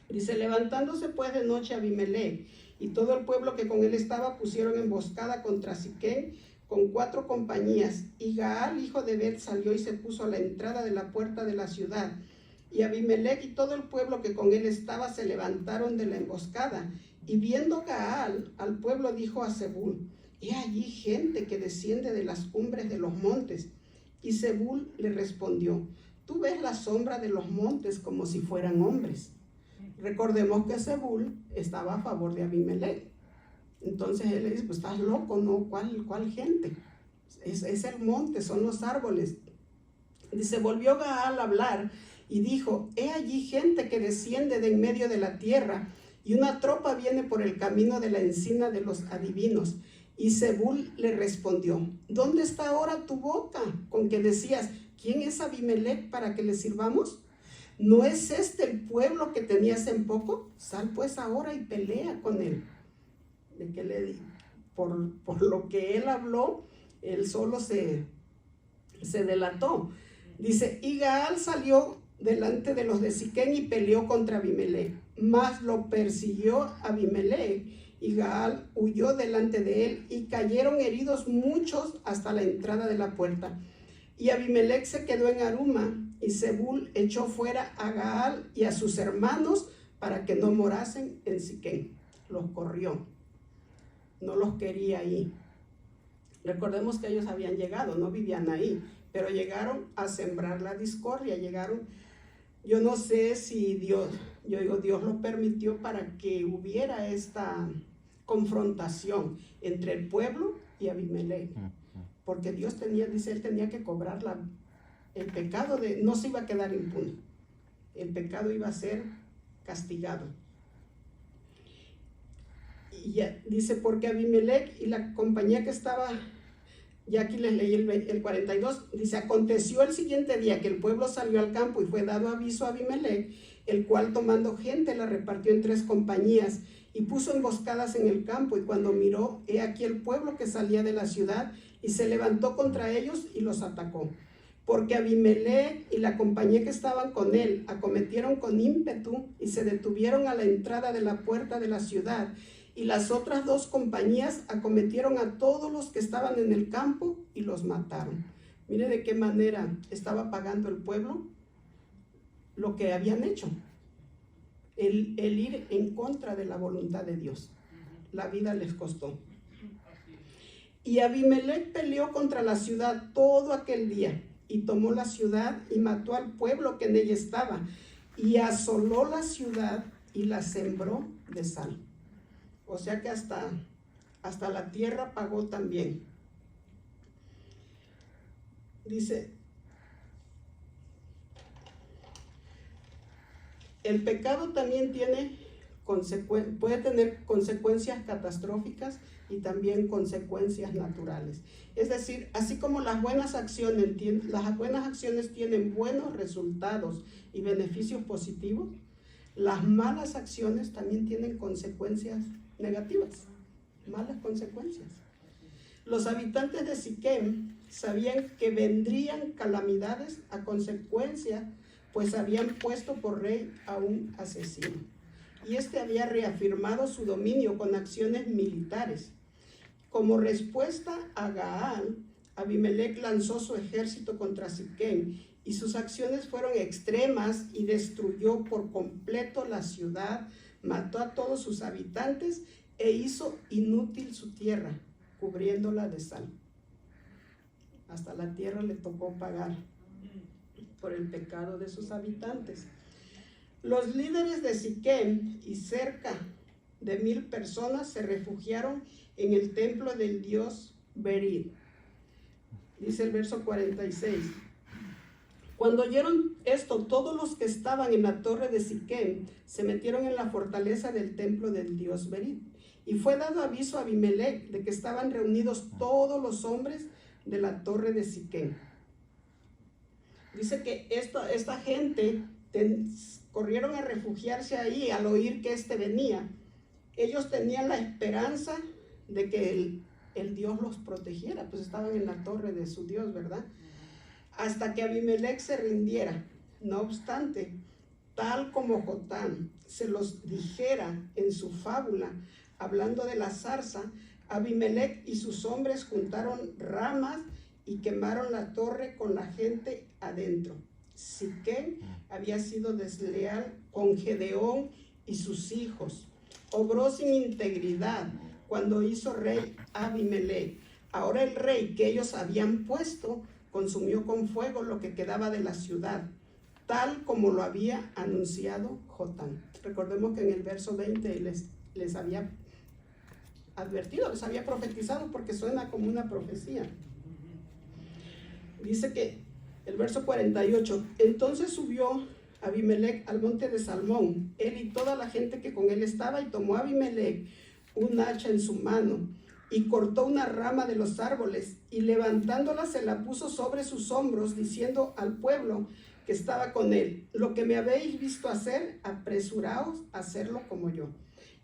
Speaker 3: Dice, levantándose pues de noche Abimelech y todo el pueblo que con él estaba pusieron emboscada contra Siquem con 4 compañías, y Gaal, hijo de Bet, salió y se puso a la entrada de la puerta de la ciudad. Y Abimelech y todo el pueblo que con él estaba se levantaron de la emboscada. Y viendo Gaal al pueblo, dijo a Zebul, he allí gente que desciende de las cumbres de los montes. Y Zebul le respondió, tú ves la sombra de los montes como si fueran hombres. Recordemos que Zebul estaba a favor de Abimelech. Entonces él le dice, pues estás loco, ¿no? ¿Cuál gente? Es el monte, son los árboles. Dice, volvió Gaal a hablar y dijo, he allí gente que desciende de en medio de la tierra, y una tropa viene por el camino de la encina de los adivinos. Y Zebul le respondió, ¿dónde está ahora tu boca con que decías, ¿quién es Abimelech para que le sirvamos? ¿No es este el pueblo que tenías en poco? Sal pues ahora y pelea con él. ¿De qué le di? Por lo que él habló, él solo se delató. Dice, y Gaal salió delante de los de Siquem y peleó contra Abimelech, mas lo persiguió Abimelech, y Gaal huyó delante de él, y cayeron heridos muchos hasta la entrada de la puerta. Y Abimelech se quedó en Aruma, y Zebul echó fuera a Gaal y a sus hermanos para que no morasen en Siquem. Los corrió, no los quería ahí. Recordemos que ellos habían llegado, no vivían ahí, pero llegaron a sembrar la discordia, yo no sé si Dios lo permitió para que hubiera esta confrontación entre el pueblo y Abimelech, porque Dios él tenía que cobrar el pecado, no se iba a quedar impune, el pecado iba a ser castigado. Y ya dice, porque Abimelech y la compañía que estaba, ya aquí les leí el 42, dice, aconteció el siguiente día que el pueblo salió al campo y fue dado aviso a Abimelech, el cual tomando gente la repartió en 3 compañías y puso emboscadas en el campo, y cuando miró, he aquí el pueblo que salía de la ciudad, y se levantó contra ellos y los atacó. Porque Abimelech y la compañía que estaban con él acometieron con ímpetu y se detuvieron a la entrada de la puerta de la ciudad, y las otras 2 compañías acometieron a todos los que estaban en el campo y los mataron. Mire de qué manera estaba pagando el pueblo lo que habían hecho. El ir en contra de la voluntad de Dios. La vida les costó. Y Abimelech peleó contra la ciudad todo aquel día, y tomó la ciudad y mató al pueblo que en ella estaba, y asoló la ciudad y la sembró de sal. O sea que hasta la tierra pagó también. Dice, el pecado también puede tener consecuencias catastróficas y también consecuencias naturales. Es decir, así como las buenas acciones tienen buenos resultados y beneficios positivos, las malas acciones también tienen consecuencias negativas, malas consecuencias. Los habitantes de Siquem sabían que vendrían calamidades a consecuencia, pues habían puesto por rey a un asesino, y este había reafirmado su dominio con acciones militares. Como respuesta a Gaal, Abimelech lanzó su ejército contra Siquem, y sus acciones fueron extremas y destruyó por completo la ciudad, mató a todos sus habitantes e hizo inútil su tierra, cubriéndola de sal. Hasta la tierra le tocó pagar por el pecado de sus habitantes. Los líderes de Siquem y cerca de 1000 personas se refugiaron en el templo del dios Berit. Dice el verso 46. Cuando oyeron esto, todos los que estaban en la torre de Siquem se metieron en la fortaleza del templo del dios Berit. Y fue dado aviso a Abimelech de que estaban reunidos todos los hombres de la torre de Siquem. Dice que esta gente corrieron a refugiarse ahí al oír que venía. Ellos tenían la esperanza de que el Dios los protegiera, pues estaban en la torre de su Dios, ¿verdad? Hasta que Abimelech se rindiera. No obstante, tal como Jotán se los dijera en su fábula, hablando de la zarza, Abimelech y sus hombres juntaron ramas y quemaron la torre con la gente adentro. Siquem había sido desleal con Gedeón y sus hijos. Obró sin integridad cuando hizo rey Abimelech. Ahora el rey que ellos habían puesto consumió con fuego lo que quedaba de la ciudad, tal como lo había anunciado Jotán. Recordemos que en el verso 20 les había advertido, les había profetizado, porque suena como una profecía. Dice que el verso 48, entonces subió Abimelech al monte de Salmón, él y toda la gente que con él estaba, y tomó Abimelech un hacha en su mano y cortó una rama de los árboles y levantándola se la puso sobre sus hombros, diciendo al pueblo que estaba con él, lo que me habéis visto hacer, apresuraos a hacerlo como yo.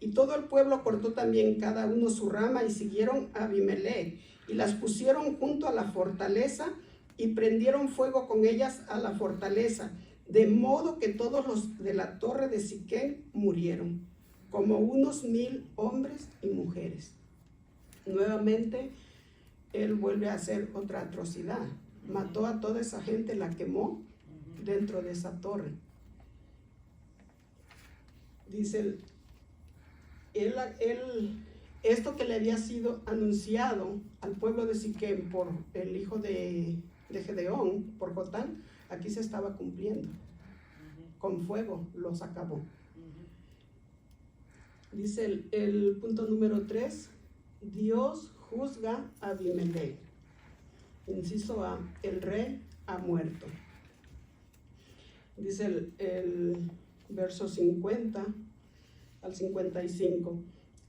Speaker 3: Y todo el pueblo cortó también cada uno su rama y siguieron a Abimelech y las pusieron junto a la fortaleza y prendieron fuego con ellas a la fortaleza, de modo que todos los de la torre de Siquem murieron, como unos 1000 hombres y mujeres. Nuevamente, él vuelve a hacer otra atrocidad. Mató a toda esa gente, la quemó dentro de esa torre. Dice, esto que le había sido anunciado al pueblo de Siquem por el hijo de Gedeón, por Jotán, aquí se estaba cumpliendo. Con fuego los acabó. Dice el punto número 3, Dios juzga a Abimelech. Inciso A, el rey ha muerto. Dice el verso 50 al 55.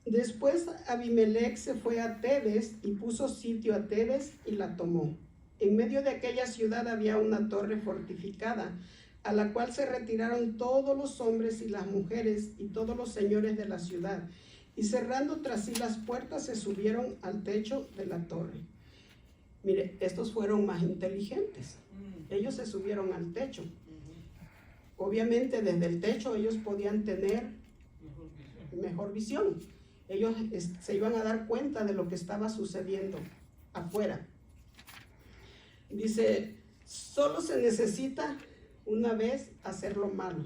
Speaker 3: Después Abimelech se fue a Tebes y puso sitio a Tebes y la tomó. En medio de aquella ciudad había una torre fortificada, a la cual se retiraron todos los hombres y las mujeres y todos los señores de la ciudad, y cerrando tras sí las puertas se subieron al techo de la torre. Mire, estos fueron más inteligentes. Ellos se subieron al techo. Obviamente desde el techo ellos podían tener mejor visión. Ellos se iban a dar cuenta de lo que estaba sucediendo afuera. Dice, solo se necesita una vez hacer lo malo,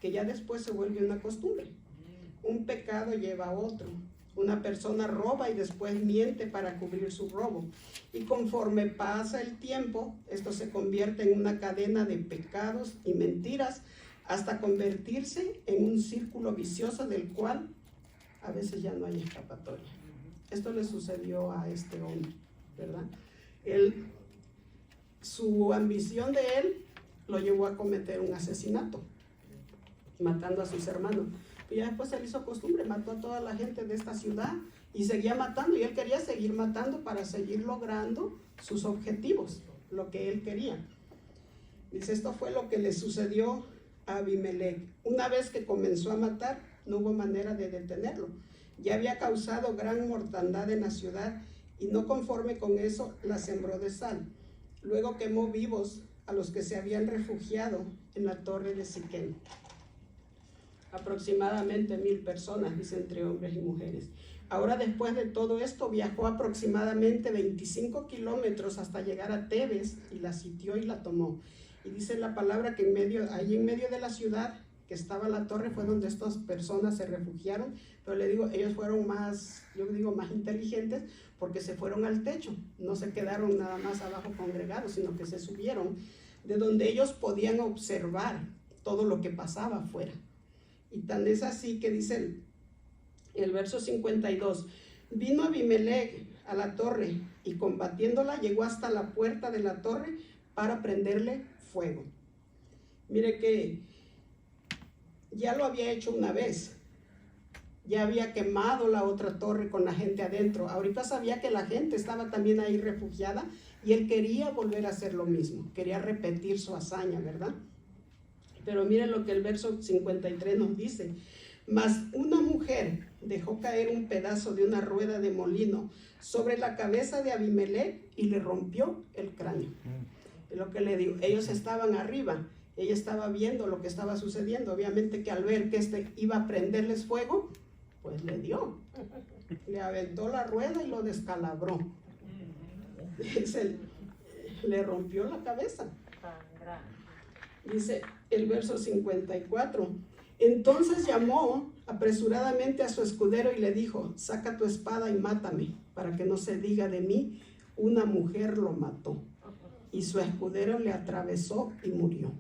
Speaker 3: que ya después se vuelve una costumbre. Un pecado lleva a otro. Una persona roba y después miente para cubrir su robo. Y conforme pasa el tiempo, esto se convierte en una cadena de pecados y mentiras hasta convertirse en un círculo vicioso del cual a veces ya no hay escapatoria. Esto le sucedió a este hombre, ¿verdad? Su ambición de él lo llevó a cometer un asesinato, matando a sus hermanos. Y ya después él hizo costumbre, mató a toda la gente de esta ciudad y seguía matando, y él quería seguir matando para seguir logrando sus objetivos, lo que él quería. Dice, esto fue lo que le sucedió a Abimelech. Una vez que comenzó a matar, no hubo manera de detenerlo. Ya había causado gran mortandad en la ciudad y no conforme con eso la sembró de sal. Luego quemó vivos a los que se habían refugiado en la torre de Siquem. Aproximadamente 1000 personas, dice, entre hombres y mujeres. Ahora, después de todo esto, viajó aproximadamente 25 kilómetros hasta llegar a Tebes y la sitió y la tomó. Y dice la palabra que ahí en medio de la ciudad que estaba la torre fue donde estas personas se refugiaron. Pero le digo, ellos fueron más inteligentes, porque se fueron al techo. No se quedaron nada más abajo congregados, sino que se subieron de donde ellos podían observar todo lo que pasaba afuera. Y tan es así que dice el verso 52, vino Abimelech a la torre y combatiéndola llegó hasta la puerta de la torre para prenderle fuego. Mire que ya lo había hecho una vez, ya había quemado la otra torre con la gente adentro. Ahorita sabía que la gente estaba también ahí refugiada Y él quería volver a hacer lo mismo, quería repetir su hazaña, ¿verdad? Pero miren lo que el verso 53 nos dice. Mas una mujer dejó caer un pedazo de una rueda de molino sobre la cabeza de Abimelech y le rompió el cráneo. Es lo que le digo, ellos estaban arriba, ella estaba viendo lo que estaba sucediendo. Obviamente que al ver que este iba a prenderles fuego, pues le dio. Le aventó la rueda y lo descalabró. Le rompió la cabeza. Dice el verso 54. Entonces llamó apresuradamente a su escudero y le dijo, saca tu espada y mátame, para que no se diga de mí, una mujer lo mató. Y su escudero le atravesó y murió.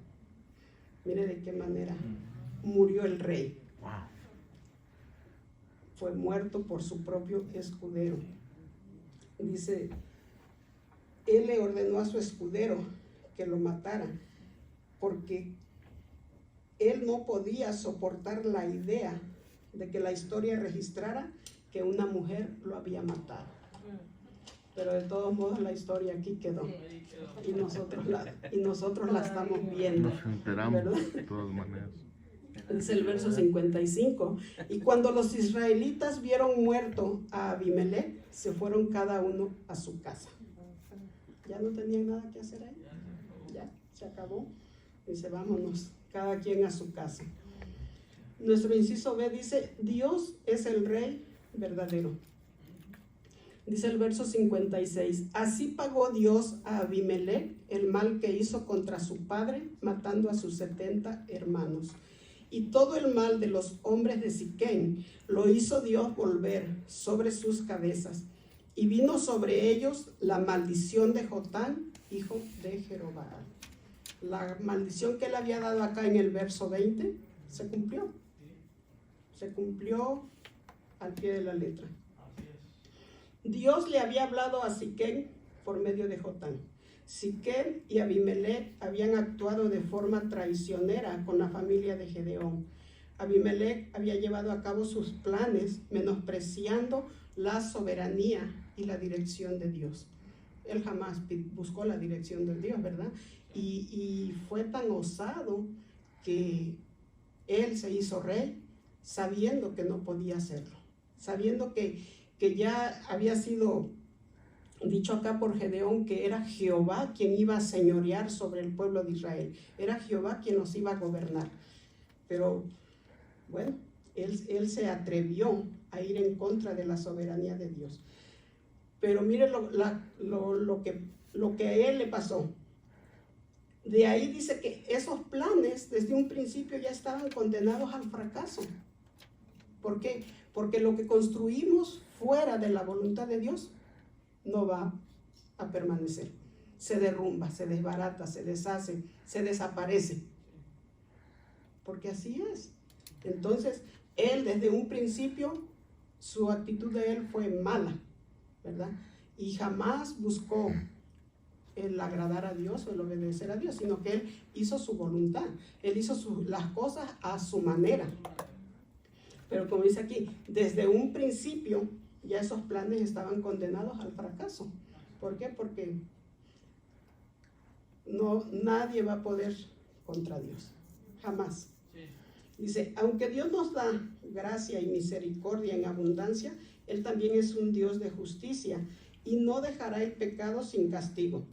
Speaker 3: Mire de qué manera murió el rey. Fue muerto por su propio escudero. Dice, él le ordenó a su escudero que lo matara, porque él no podía soportar la idea de que la historia registrara que una mujer lo había matado. Pero de todos modos la historia aquí quedó. Y nosotros la estamos viendo.
Speaker 4: Nos enteramos,
Speaker 3: ¿verdad?
Speaker 4: de todas maneras.
Speaker 3: Dice el verso 55. Y cuando los israelitas vieron muerto a Abimelech, se fueron cada uno a su casa. Ya no tenían nada que hacer ahí. Ya, se acabó. Dice, vámonos, cada quien a su casa. Nuestro inciso B dice, Dios es el rey verdadero. Dice el verso 56, así pagó Dios a Abimelech el mal que hizo contra su padre, matando a sus 70 hermanos. Y todo el mal de los hombres de Siquem lo hizo Dios volver sobre sus cabezas. Y vino sobre ellos la maldición de Jotán, hijo de Jeroboam. La maldición que él había dado acá en el verso 20 se cumplió. Se cumplió al pie de la letra. Dios le había hablado a Siquem por medio de Jotán. Siquem y Abimelech habían actuado de forma traicionera con la familia de Gedeón. Abimelech había llevado a cabo sus planes menospreciando la soberanía y la dirección de Dios. Él jamás buscó la dirección de Dios, ¿verdad? Y fue tan osado que él se hizo rey sabiendo que no podía hacerlo, sabiendo que ya había sido dicho acá por Gedeón que era Jehová quien iba a señorear sobre el pueblo de Israel, era Jehová quien los iba a gobernar. Pero bueno, él se atrevió a ir en contra de la soberanía de Dios. Pero mire lo que a él le pasó. De ahí dice que esos planes desde un principio ya estaban condenados al fracaso. ¿Por qué? Porque lo que construimos fuera de la voluntad de Dios no va a permanecer. Se derrumba, se desbarata, se deshace, se desaparece. Porque así es. Entonces, él desde un principio, su actitud de él fue mala, ¿verdad? Y jamás buscó el agradar a Dios o el obedecer a Dios, sino que él hizo su voluntad. Él hizo las cosas a su manera. Pero como dice aquí, desde un principio ya esos planes estaban condenados al fracaso. ¿Por qué? Porque nadie va a poder contra Dios, jamás. Dice, aunque Dios nos da gracia y misericordia en abundancia, Él también es un Dios de justicia y no dejará el pecado sin castigo.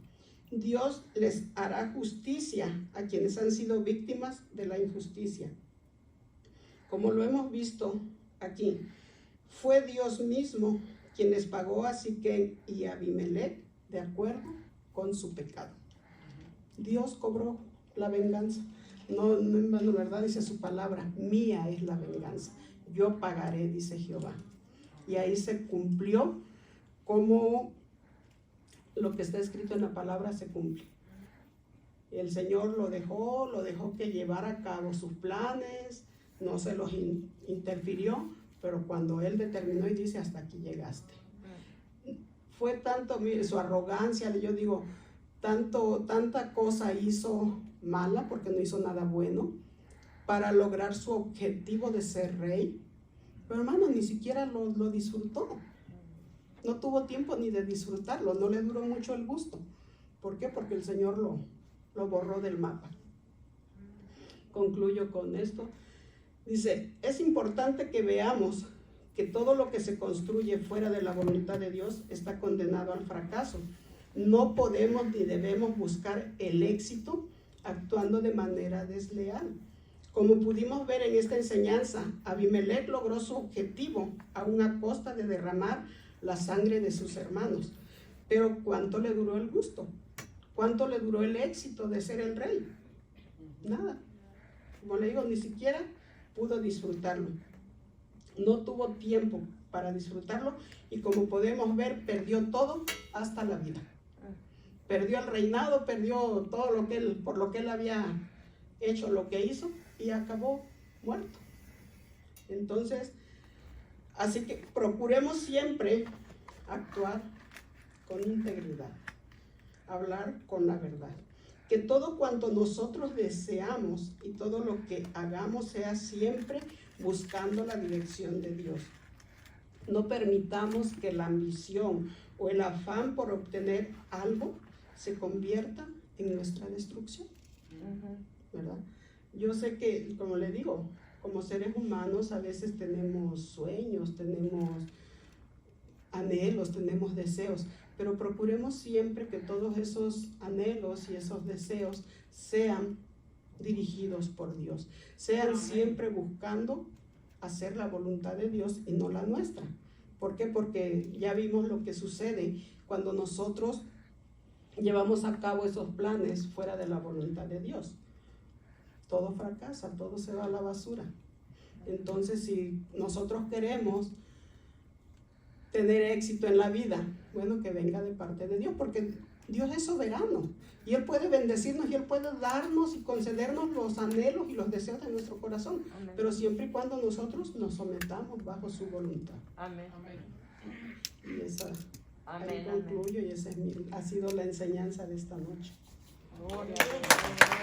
Speaker 3: Dios les hará justicia a quienes han sido víctimas de la injusticia. Como lo hemos visto aquí, fue Dios mismo quien les pagó a Siquem y a Abimelech de acuerdo con su pecado. Dios cobró la venganza. No en vano, ¿verdad? Dice su palabra, mía es la venganza. Yo pagaré, dice Jehová. Y ahí se cumplió como lo que está escrito en la palabra se cumple. El Señor lo dejó que llevara a cabo sus planes, no se los interfirió, pero cuando Él determinó y dice, hasta aquí llegaste. Fue tanto, mire, su arrogancia, yo digo, tanta cosa hizo mala, porque no hizo nada bueno, para lograr su objetivo de ser rey. Pero hermano, ni siquiera lo disfrutó. No tuvo tiempo ni de disfrutarlo, no le duró mucho el gusto. ¿Por qué? Porque el Señor lo borró del mapa. Concluyo con esto. Dice, es importante que veamos que todo lo que se construye fuera de la voluntad de Dios está condenado al fracaso. No podemos ni debemos buscar el éxito actuando de manera desleal. Como pudimos ver en esta enseñanza, Abimelech logró su objetivo aún a costa de derramar la sangre de sus hermanos. Pero ¿cuánto le duró el gusto? ¿Cuánto le duró el éxito de ser el rey? Nada. Como le digo, ni siquiera pudo disfrutarlo. No tuvo tiempo para disfrutarlo y como podemos ver, perdió todo hasta la vida. Perdió el reinado, perdió todo lo que él, por lo que él había hecho, lo que hizo, y acabó muerto. Entonces, así que procuremos siempre actuar con integridad, hablar con la verdad. Que todo cuanto nosotros deseamos y todo lo que hagamos sea siempre buscando la dirección de Dios. No permitamos que la ambición o el afán por obtener algo se convierta en nuestra destrucción, ¿verdad? Yo sé que, como le digo, como seres humanos a veces tenemos sueños, tenemos anhelos, tenemos deseos, pero procuremos siempre que todos esos anhelos y esos deseos sean dirigidos por Dios, sean siempre buscando hacer la voluntad de Dios y no la nuestra. ¿Por qué? Porque ya vimos lo que sucede cuando nosotros llevamos a cabo esos planes fuera de la voluntad de Dios. Todo fracasa, todo se va a la basura. Entonces, si nosotros queremos tener éxito en la vida, bueno, que venga de parte de Dios, porque Dios es soberano y Él puede bendecirnos y Él puede darnos y concedernos los anhelos y los deseos de nuestro corazón. Amén. Pero siempre y cuando nosotros nos sometamos bajo su voluntad.
Speaker 4: Amén.
Speaker 3: Y esa, ahí concluyo, y esa ha sido la enseñanza de esta noche.
Speaker 4: Gloria a Dios.